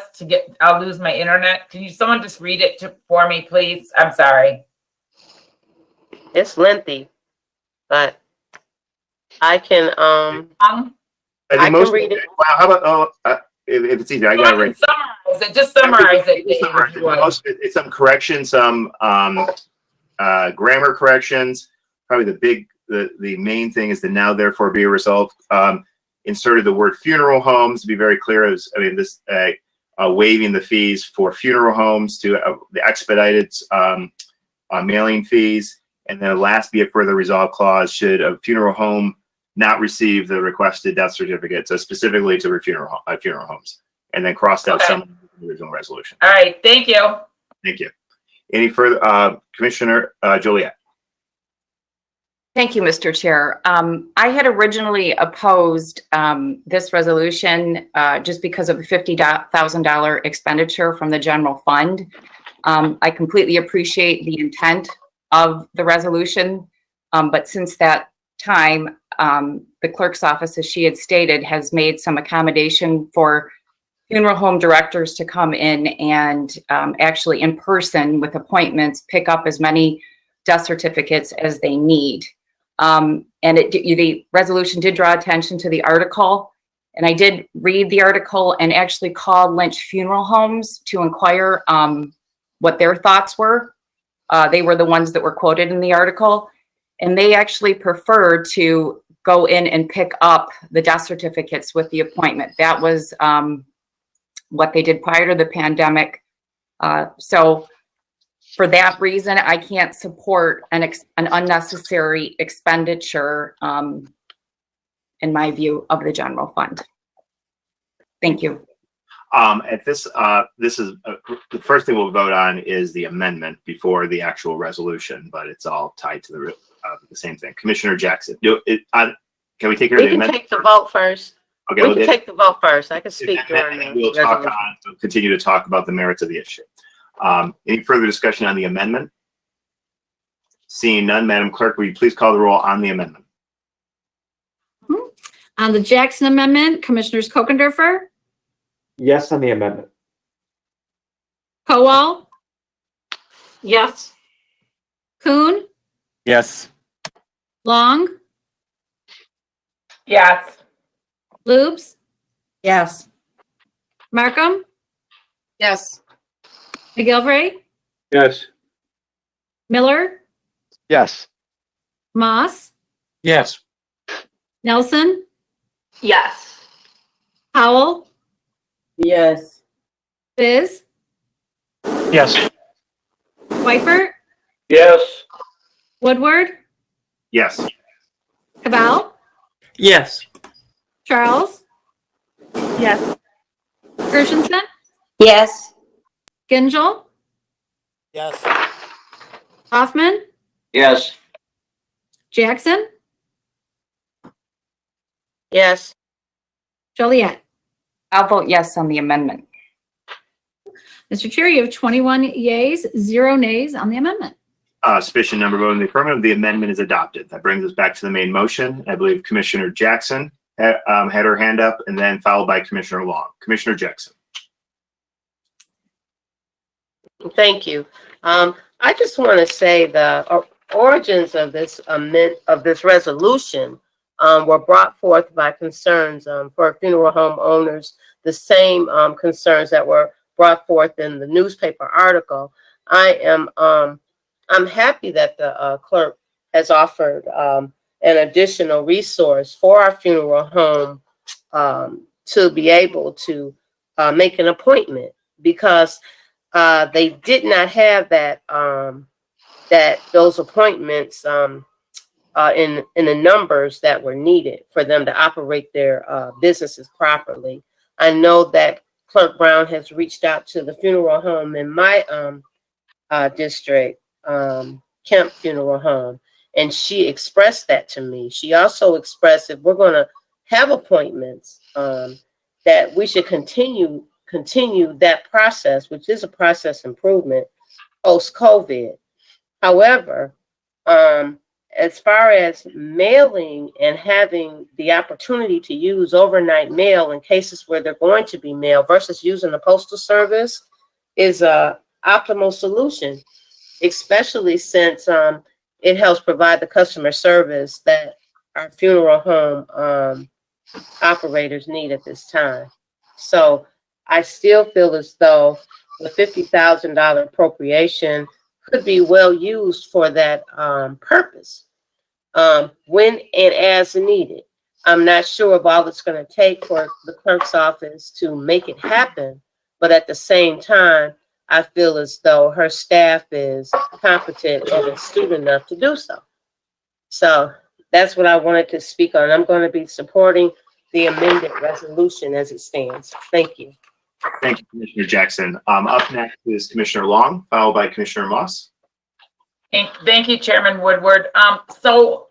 I'll lose my internet. Can someone just read it for me, please? I'm sorry.
It's lengthy, but I can
I think
I can
most.
read it.
Wow, how about if it's easier, I got it right.
Summarize it. Just summarize it.
Summarize it. It's some corrections, some grammar corrections. Probably the main thing is the now therefore be a result. Inserted the word funeral homes to be very clear. Waiving the fees for funeral homes to the expedited mailing fees, and then last be a further resolve clause should a funeral home not receive the requested death certificate, so specifically to funeral homes, and then crossed out some of the original resolution.
All right, thank you.
Thank you. Any further, Commissioner Joliet?
Thank you, Mr. Chair. I had originally opposed this resolution just because of the $50,000 expenditure from the general fund. I completely appreciate the intent of the resolution, but since that time, the clerk's office, as she had stated, has made some accommodation for funeral home directors to come in and actually in person with appointments, pick up as many death certificates as they need. And the resolution did draw attention to the article, and I did read the article and actually called Lynch Funeral Homes to inquire what their thoughts were. They were the ones that were quoted in the article, and they actually preferred to go in and pick up the death certificates with the appointment. That was what they did prior to the pandemic. So for that reason, I can't support an unnecessary expenditure, in my view, of the general fund. Thank you.
At this is the first thing we'll vote on is the amendment before the actual resolution, but it's all tied to the same thing. Commissioner Jackson, can we take care of the amendment?
We can take the vote first.
Okay,
we can take the vote first. I can speak during the
We'll continue to talk about the merits of the issue. Any further discussion on the amendment? Seeing none, Madam Clerk, will you please call the roll on the amendment?
On the Jackson amendment, Commissioners Kokendorfer,
Yes on the amendment.
Kowal,
Yes.
Kuhn,
Yes.
Long,
Yes.
Lubes,
Yes.
Markham,
Yes.
McGilvray,
Yes.
Miller,
Yes.
Moss,
Yes.
Nelson,
Yes.
Howell,
Yes.
Biz,
Yes.
Whiteford,
Yes.
Woodward,
Yes.
Cabal,
Yes.
Charles,
Yes.
Gershenson,
Yes.
Gingell,
Yes.
Hoffman,
Yes.
Jackson,
Yes.
Joliet.
I'll vote yes on the amendment.
Mr. Chair, you have 21 yeas, 0 nays on the amendment.
Sufficient number voting in the affirmative, the amendment is adopted. That brings us back to the main motion. I believe Commissioner Jackson had her hand up, and then followed by Commissioner Long. Commissioner Jackson.
Thank you. I just want to say the origins of this resolution were brought forth by concerns for funeral home owners, the same concerns that were brought forth in the newspaper article. I'm happy that the clerk has offered an additional resource for our funeral home to be able to make an appointment, because they did not have those appointments in the numbers that were needed for them to operate their businesses properly. I know that Clerk Brown has reached out to the funeral home in my district, Kemp Funeral Home, and she expressed that to me. She also expressed, if we're going to have appointments, that we should continue that process, which is a process improvement post-COVID. However, as far as mailing and having the opportunity to use overnight mail in cases where they're going to be mailed versus using the postal service is a optimal solution, especially since it helps provide the customer service that our funeral home operators need at this time. So I still feel as though the $50,000 appropriation could be well used for that purpose, when and as needed. I'm not sure of all it's going to take for the clerk's office to make it happen, but at the same time, I feel as though her staff is competent and astute enough to do so. So that's what I wanted to speak on. I'm going to be supporting the amended resolution as it stands. Thank you.
Thank you, Commissioner Jackson. Up next is Commissioner Long, followed by Commissioner Moss.
Thank you, Chairman Woodward. So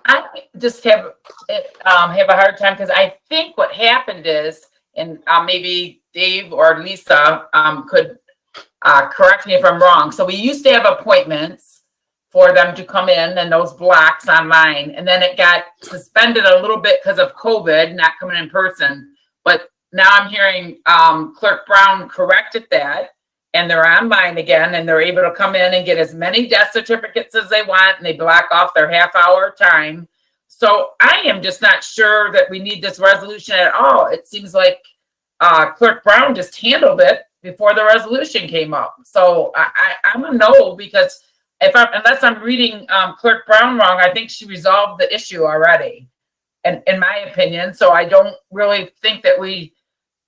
I just have a hard time, because I think what happened is, and maybe Dave or Lisa could correct me if I'm wrong. So we used to have appointments for them to come in and those blocks online, and then it got suspended a little bit because of COVID, not coming in person. But now I'm hearing Clerk Brown corrected that, and they're online again, and they're able to come in and get as many death certificates as they want, and they block off their half-hour time. So I am just not sure that we need this resolution at all. It seems like Clerk Brown just handled it before the resolution came up. So I'm a no, because unless I'm reading Clerk Brown wrong, I think she resolved the issue already, and in my opinion. So I don't really think that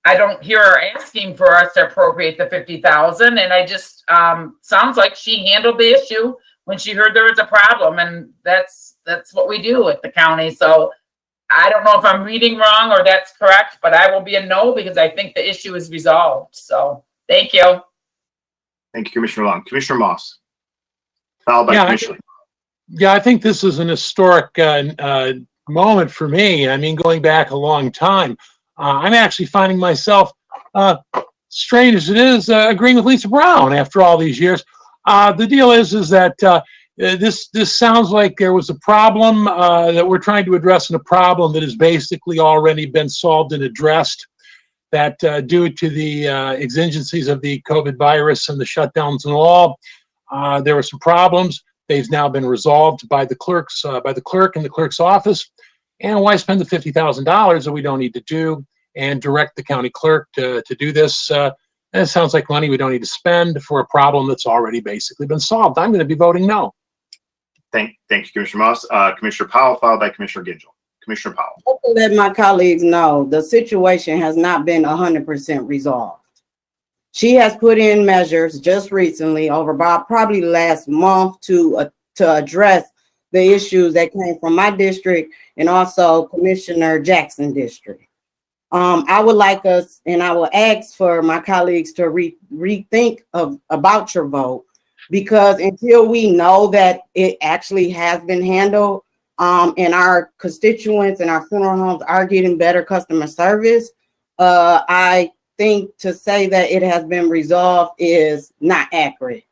I don't hear her asking for us to appropriate the $50,000, and I just sounds like she handled the issue when she heard there was a problem, and that's what we do at the county. So I don't know if I'm reading wrong or that's correct, but I will be a no, because I think the issue is resolved. So thank you.
Thank you, Commissioner Long. Commissioner Moss, followed by Commissioner.
Yeah, I think this is an historic moment for me. I mean, going back a long time. I'm actually finding myself, strange as it is, agreeing with Lisa Brown after all these years. The deal is that this sounds like there was a problem that we're trying to address, and a problem that has basically already been solved and addressed. That due to the exigencies of the COVID virus and the shutdowns and all, there were some problems. They've now been resolved by the clerk and the clerk's office. And why spend the $50,000 that we don't need to do and direct the county clerk to do this? It sounds like money we don't need to spend for a problem that's already basically been solved. I'm going to be voting no.
Thank you, Commissioner Moss. Commissioner Powell, followed by Commissioner Gingell. Commissioner Powell.
To let my colleagues know, the situation has not been 100% resolved. She has put in measures just recently over about probably last month to address the issues that came from my district and also Commissioner Jackson district. I would like us, and I will ask for my colleagues to rethink about your vote, because until we know that it actually has been handled, and our constituents and our funeral homes are getting better customer service, I think to say that it has been resolved is not accurate.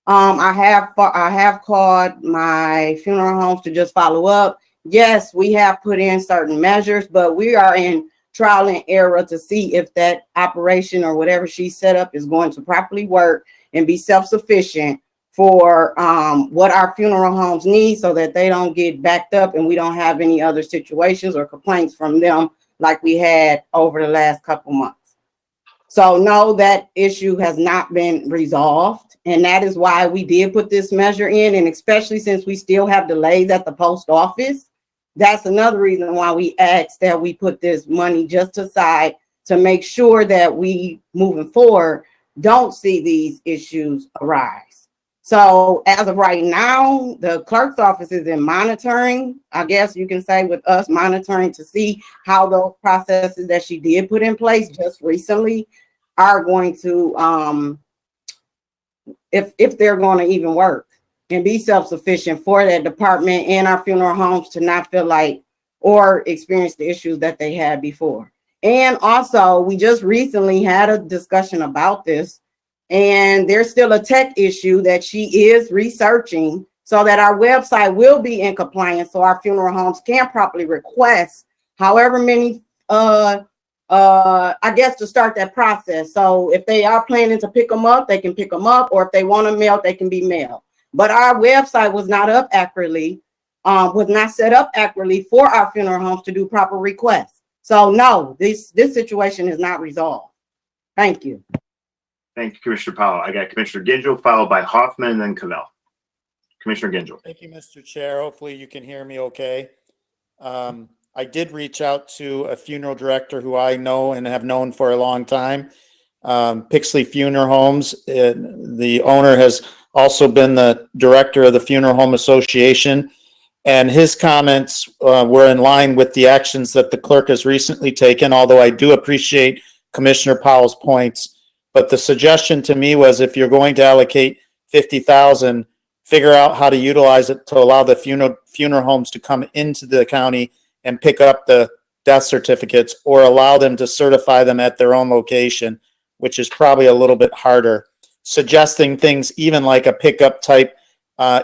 I have called my funeral homes to just follow up. Yes, we have put in certain measures, but we are in trial and error to see if that operation or whatever she set up is going to properly work and be self-sufficient for what our funeral homes need, so that they don't get backed up and we don't have any other situations or complaints from them like we had over the last couple months. So no, that issue has not been resolved. And that is why we did put this measure in. And especially since we still have delays at the post office, that's another reason why we asked that we put this money just aside to make sure that we, moving forward, don't see these issues arise. So as of right now, the clerk's office is in monitoring, I guess you can say, with us monitoring to see how those processes that she did put in place just recently are going to, if they're going to even work and be self-sufficient for that department and our funeral homes to not feel like or experience the issues that they had before. And also, we just recently had a discussion about this, and there's still a tech issue that she is researching so that our website will be in compliance, so our funeral homes can properly request however many, I guess, to start that process. So if they are planning to pick them up, they can pick them up, or if they want them mailed, they can be mailed. But our website was not up accurately, was not set up accurately for our funeral homes to do proper requests. So no, this situation is not resolved. Thank you.
Thank you, Commissioner Powell. I got Commissioner Gingell, followed by Hoffman, and then Cavell. Commissioner Gingell.
Thank you, Mr. Chair. Hopefully you can hear me okay. I did reach out to a funeral director who I know and have known for a long time, Pixley Funeral Homes. The owner has also been the director of the Funeral Home Association, and his comments were in line with the actions that the clerk has recently taken, although I do appreciate Commissioner Powell's points. But the suggestion to me was, if you're going to allocate $50,000, figure out how to utilize it to allow the funeral homes to come into the county and pick up the death certificates, or allow them to certify them at their own location, which is probably a little bit harder. Suggesting things even like a pickup type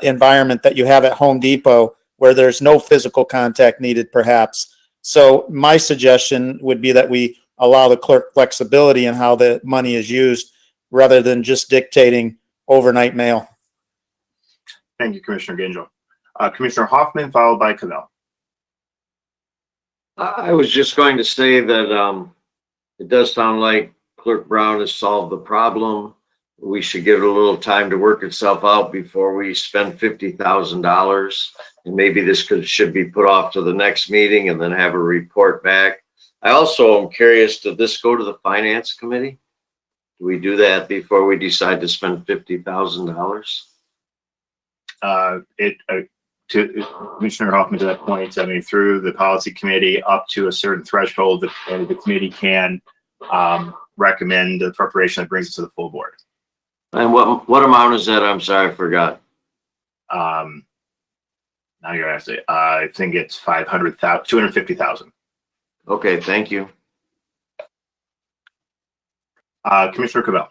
environment that you have at Home Depot, where there's no physical contact needed, perhaps. So my suggestion would be that we allow the clerk flexibility in how the money is used, rather than just dictating overnight mail.
Thank you, Commissioner Gingell. Commissioner Hoffman, followed by Cavell.
I was just going to say that it does sound like Clerk Brown has solved the problem. We should give it a little time to work itself out before we spend $50,000. And maybe this should be put off to the next meeting and then have a report back. I also am curious, did this go to the Finance Committee? Do we do that before we decide to spend $50,000?
To Commissioner Hoffman, to that point, I mean, through the policy committee up to a certain threshold, the committee can recommend the appropriation that brings it to the full board.
And what amount is that? I'm sorry, I forgot.
Now you're asking, I think it's 250,000.
Okay, thank you.
Commissioner Cavell.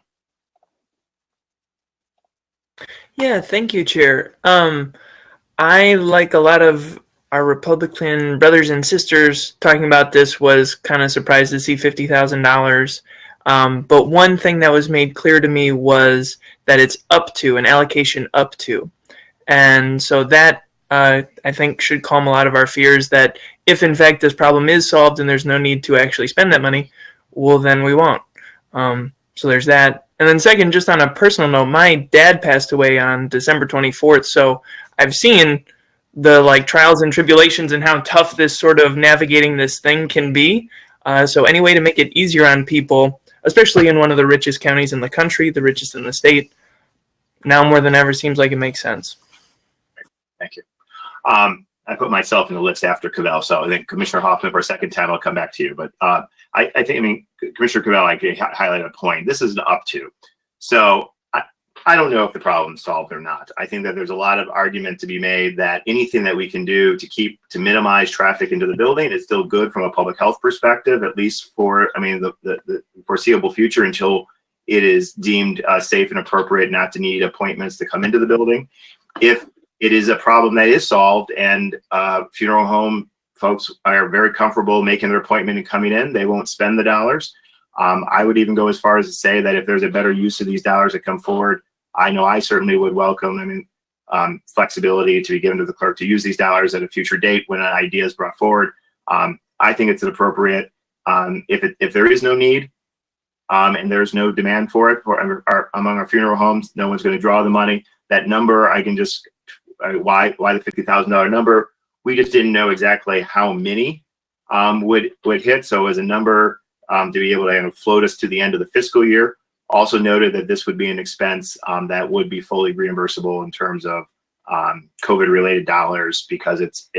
Yeah, thank you, Chair. I, like a lot of our Republican brothers and sisters talking about this, was kind of surprised to see $50,000. But one thing that was made clear to me was that it's up to an allocation up to. And so that I think should calm a lot of our fears that if in fact this problem is solved and there's no need to actually spend that money, well, then we won't. So there's that. And then second, just on a personal note, my dad passed away on December 24th. So I've seen the trials and tribulations and how tough this sort of navigating this thing can be. So any way to make it easier on people, especially in one of the richest counties in the country, the richest in the state, now more than ever seems like it makes sense.
Thank you. I put myself in the list after Cavell, so I think Commissioner Hoffman for a second time, I'll come back to you. But I think, Commissioner Cavell, I highlighted a point. This is an up to. So I don't know if the problem's solved or not. I think that there's a lot of argument to be made that anything that we can do to minimize traffic into the building is still good from a public health perspective, at least for, the foreseeable future until it is deemed safe and appropriate not to need appointments to come into the building. If it is a problem that is solved and funeral home folks are very comfortable making their appointment and coming in, they won't spend the dollars. I would even go as far as to say that if there's a better use of these dollars that come forward, I know I certainly would welcome, flexibility to be given to the clerk to use these dollars at a future date when an idea is brought forward. I think it's appropriate. If there is no need and there's no demand for it among our funeral homes, no one's going to draw the money. That number, I can just, why the $50,000 number? We just didn't know exactly how many would hit. So as a number to be able to float us to the end of the fiscal year. Also noted that this would be an expense that would be fully reimbursable in terms of COVID-related dollars because it's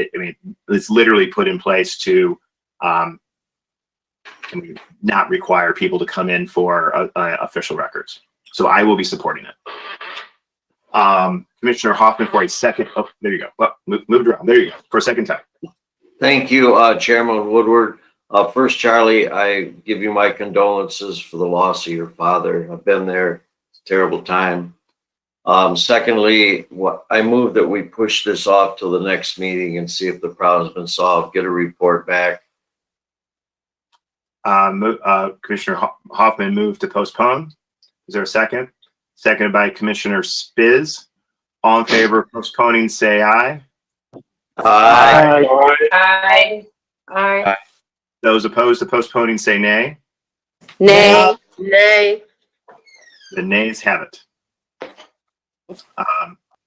literally put in place to not require people to come in for official records. So I will be supporting it. Commissioner Hoffman for a second. Oh, there you go. Well, moved around. There you go. For a second time.
Thank you, Chairman Woodward. First, Charlie, I give you my condolences for the loss of your father. I've been there. It's a terrible time. Secondly, I move that we push this off till the next meeting and see if the problem's been solved, get a report back.
Commissioner Hoffman moved to postpone. Is there a second? Seconded by Commissioner Spiz. All in favor of postponing, say aye.
Aye.
Aye.
Aye.
Those opposed to postponing, say nay.
Nay.
Nay.
The nays have it.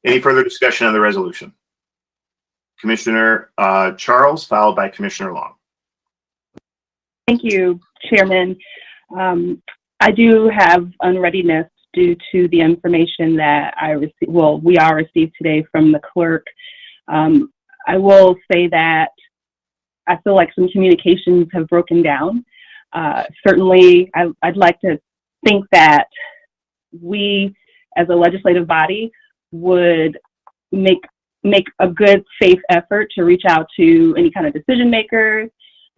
Any further discussion on the resolution? Commissioner Charles, followed by Commissioner Long.
Thank you, Chairman. I do have unreadiness due to the information that we all received today from the clerk. I will say that I feel like some communications have broken down. Certainly, I'd like to think that we, as a legislative body, would make a good, safe effort to reach out to any kind of decision makers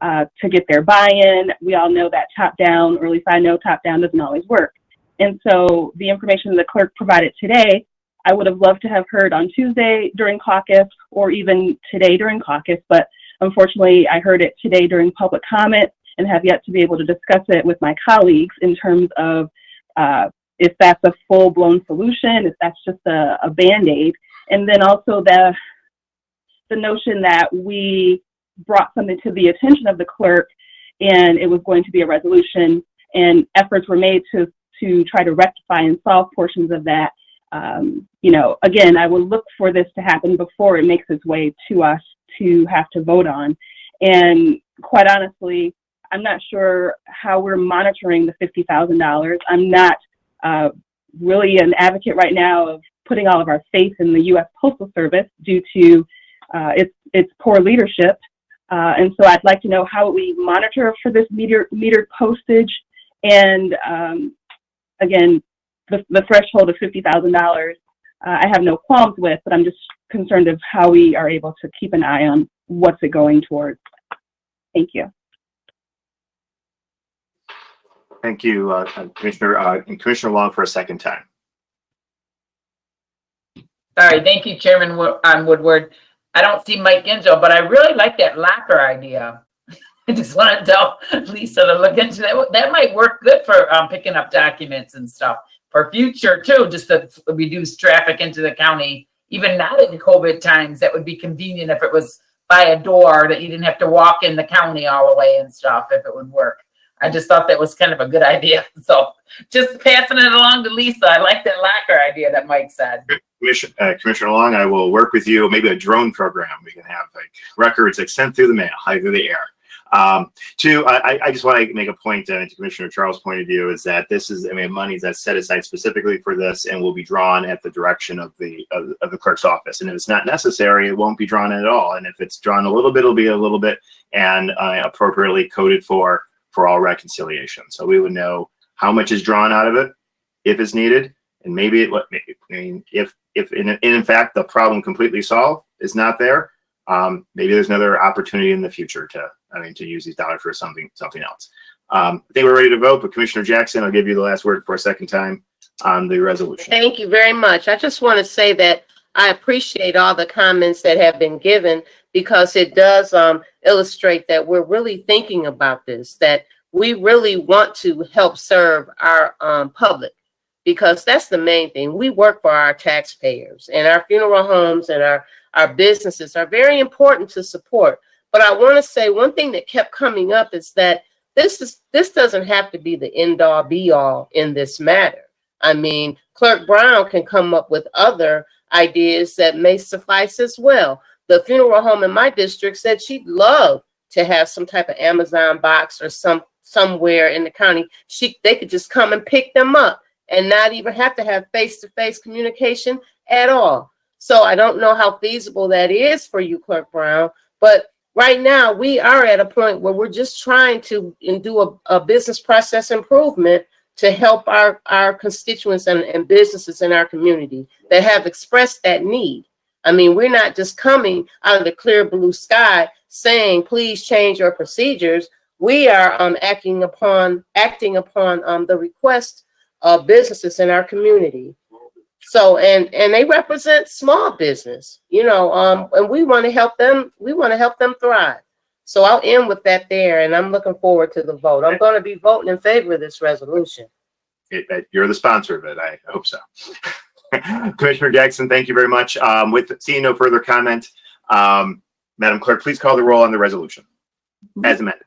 to get their buy-in. We all know that top-down, or at least I know top-down doesn't always work. And so the information the clerk provided today, I would have loved to have heard on Tuesday during caucus or even today during caucus, but unfortunately, I heard it today during public comment and have yet to be able to discuss it with my colleagues in terms of if that's a full-blown solution, if that's just a Band-Aid. And then also the notion that we brought something to the attention of the clerk and it was going to be a resolution and efforts were made to try to rectify and solve portions of that. Again, I will look for this to happen before it makes its way to us to have to vote on. And quite honestly, I'm not sure how we're monitoring the $50,000. I'm not really an advocate right now of putting all of our faith in the U.S. Postal Service due to its poor leadership. And so I'd like to know how we monitor for this metered postage. And again, the threshold of $50,000, I have no qualms with, but I'm just concerned of how we are able to keep an eye on what's it going towards. Thank you.
Thank you, Commissioner, and Commissioner Long for a second time.
All right, thank you, Chairman Woodward. I don't see Mike Gingell, but I really like that locker idea. I just want to tell Lisa to look into that. That might work good for picking up documents and stuff for future too, just to reduce traffic into the county even not in the COVID times, that would be convenient if it was by a door that you didn't have to walk in the county all the way and stuff, if it would work. I just thought that was kind of a good idea. So just passing it along to Lisa. I like that locker idea that Mike said.
Commissioner Long, I will work with you. Maybe a drone program. We can have like records like sent through the mail, high through the air. Two, I just want to make a point to Commissioner Charles' point of view is that this is, I mean, money that's set aside specifically for this and will be drawn at the direction of the clerk's office. And if it's not necessary, it won't be drawn at all. And if it's drawn a little bit, it'll be a little bit and appropriately coded for all reconciliation. So we would know how much is drawn out of it if it's needed. And maybe if in fact the problem completely solved is not there, maybe there's another opportunity in the future to use these dollars for something else. I think we're ready to vote, but Commissioner Jackson, I'll give you the last word for a second time on the resolution.
Thank you very much. I just want to say that I appreciate all the comments that have been given because it does illustrate that we're really thinking about this, that we really want to help serve our public, because that's the main thing. We work for our taxpayers, and our funeral homes and our businesses are very important to support. But I want to say one thing that kept coming up is that this doesn't have to be the end all be all in this matter. I mean, Clerk Brown can come up with other ideas that may suffice as well. The funeral home in my district said she'd love to have some type of Amazon box or somewhere in the county. They could just come and pick them up and not even have to have face-to-face communication at all. So I don't know how feasible that is for you, Clerk Brown, but right now we are at a point where we're just trying to do a business process improvement to help our constituents and businesses in our community that have expressed that need. I mean, we're not just coming out of the clear blue sky saying, please change your procedures. We are acting upon the request of businesses in our community. So, and they represent small business, and we want to help them. We want to help them thrive. So I'll end with that there, and I'm looking forward to the vote. I'm going to be voting in favor of this resolution.
You're the sponsor of it. I hope so. Commissioner Jackson, thank you very much. With seeing no further comment, Madam Clerk, please call the roll on the resolution as amended.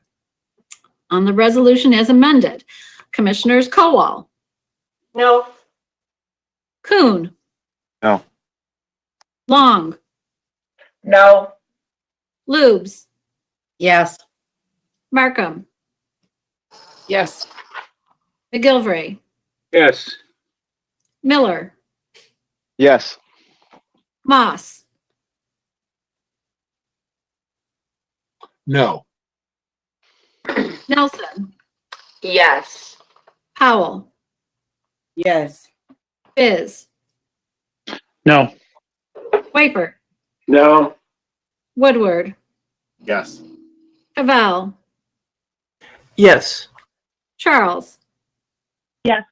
On the resolution as amended, Commissioners Kowal,
No.
Kuhn,
No.
Long,
No.
Lubes,
Yes.
Markham,
Yes.
McGilvray,
Yes.
Miller,
Yes.
Moss,
No.
Nelson,
Yes.
Powell,
Yes.
Biz,
No.
Wiper,
No.
Woodward,
Yes.
Cavell,
Yes.
Charles.
Yes.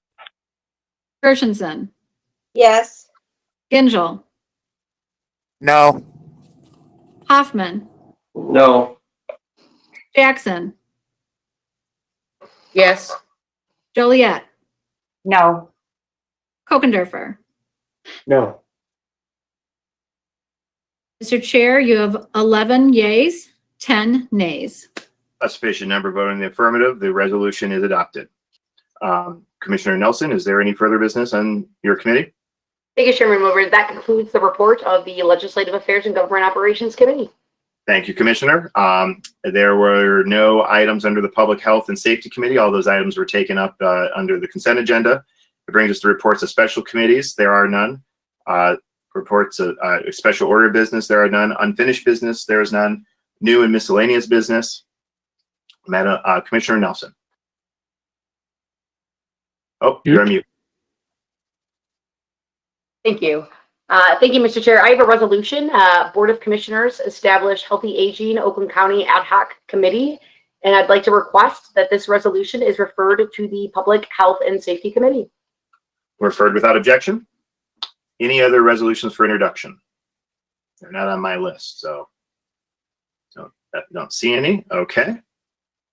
Gershenson,
Yes.
Gingell,
No.
Hoffman,
No.
Jackson,
Yes.
Joliet,
No.
Kokendorfer.
No.
Mr. Chair, you have 11 yeas, 10 nays.
A sufficient number voting in the affirmative, the resolution is adopted. Commissioner Nelson, is there any further business on your committee?
Thank you, Chairman Woodward. That concludes the report of the Legislative Affairs and Government Operations Committee.
Thank you, Commissioner. There were no items under the Public Health and Safety Committee. All those items were taken up under the consent agenda. It brings us to reports of special committees. There are none. Reports of special order business. There are none. Unfinished business. There is none. New and miscellaneous business. Madam Commissioner Nelson. Oh, you're on mute.
Thank you. Thank you, Mr. Chair. I have a resolution. Board of Commissioners establish Healthy Aging Oakland County Ad Hoc Committee, and I'd like to request that this resolution is referred to the Public Health and Safety Committee.
Referred without objection. Any other resolutions for introduction? They're not on my list, so don't see any. Okay.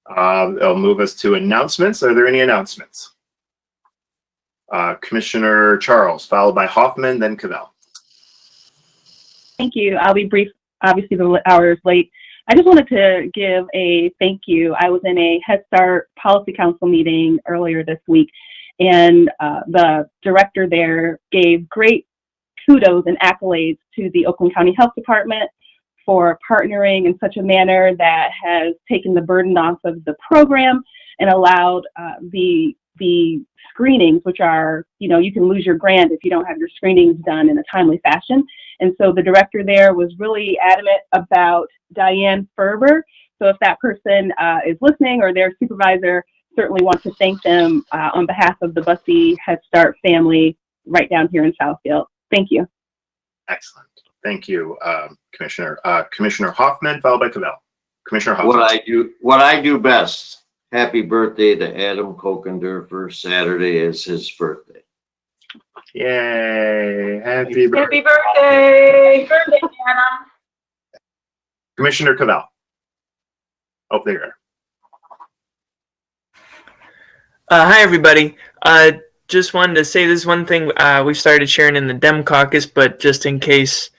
I'll move us to announcements. Are there any announcements? Commissioner Charles, followed by Hoffman, then Cavell.
Thank you. I'll be brief. Obviously, the hour is late. I just wanted to give a thank you. I was in a Head Start Policy Council meeting earlier this week, and the director there gave great kudos and accolades to the Oakland County Health Department for partnering in such a manner that has taken the burden off of the program and allowed the screenings, which are, you can lose your grant if you don't have your screenings done in a timely fashion. And so the director there was really adamant about Diane Ferber. So if that person is listening, or their supervisor, certainly want to thank them on behalf of the Bussey Head Start family right down here in Southfield. Thank you.
Excellent. Thank you, Commissioner. Commissioner Hoffman, followed by Cavell. Commissioner Hoffman.
What I do best. Happy birthday to Adam Kokendorfer. Saturday is his birthday.
Yay. Happy birthday.
Happy birthday. Birthday, Adam.
Commissioner Cavell. Oh, there you are.
Hi, everybody. Just wanted to say this one thing we started sharing in the Dem Caucus, but just in case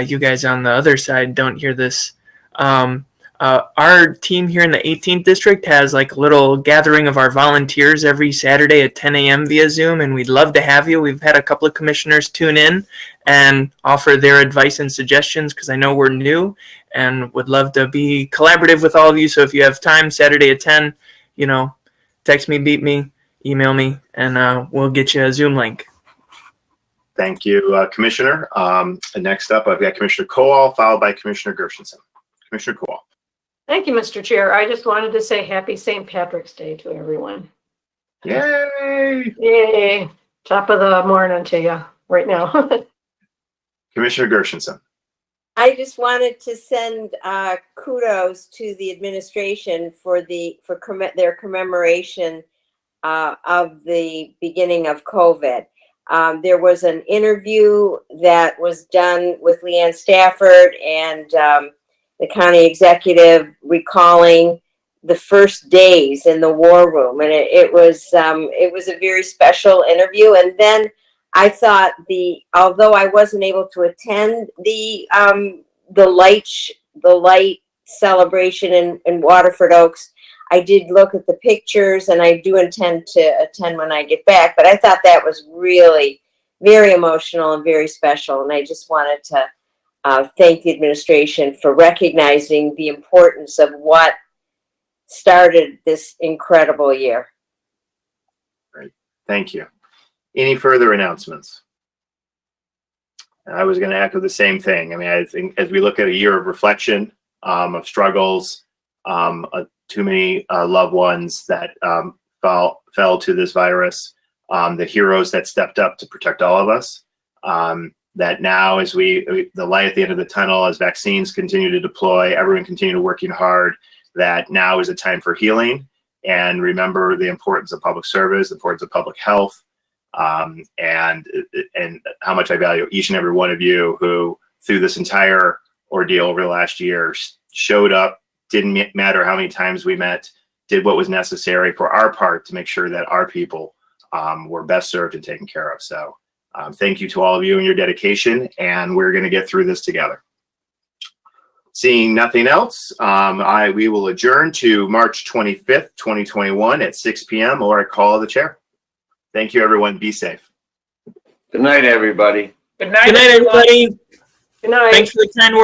you guys on the other side don't hear this, our team here in the 18th district has like a little gathering of our volunteers every Saturday at 10 a.m. via Zoom, and we'd love to have you. We've had a couple of commissioners tune in and offer their advice and suggestions, because I know we're new and would love to be collaborative with all of you. So if you have time, Saturday at 10, text me, beat me, email me, and we'll get you a Zoom link.
Thank you, Commissioner. Next up, I've got Commissioner Kowal, followed by Commissioner Gershenson. Commissioner Kowal.
Thank you, Mr. Chair. I just wanted to say happy St. Patrick's Day to everyone.
Yay!
Yay! Top of the morning to you right now.
Commissioner Gershenson.
I just wanted to send kudos to the administration for their commemoration of the beginning of COVID. There was an interview that was done with Leanne Stafford and the county executive, recalling the first days in the war room, and it was a very special interview. And then I thought although I wasn't able to attend the light celebration in Waterford Oaks, I did look at the pictures, and I do intend to attend when I get back. But I thought that was really very emotional and very special, and I just wanted to thank the administration for recognizing the importance of what started this incredible year.
Great. Thank you. Any further announcements? I was going to echo the same thing. I mean, I think as we look at a year of reflection, of struggles, too many loved ones that fell to this virus, the heroes that stepped up to protect all of us, that now as the light at the end of the tunnel, as vaccines continue to deploy, everyone continue working hard, that now is a time for healing, and remember the importance of public service, the importance of public health, and how much I value each and every one of you who, through this entire ordeal over the last year, showed up, didn't matter how many times we met, did what was necessary for our part to make sure that our people were best served and taken care of. So thank you to all of you and your dedication, and we're going to get through this together. Seeing nothing else, we will adjourn to March 25th, 2021 at 6 p.m. or a call of the chair. Thank you, everyone. Be safe.
Good night, everybody.
Good night,
Good night, everybody.
Good night.
Thanks for the kind words.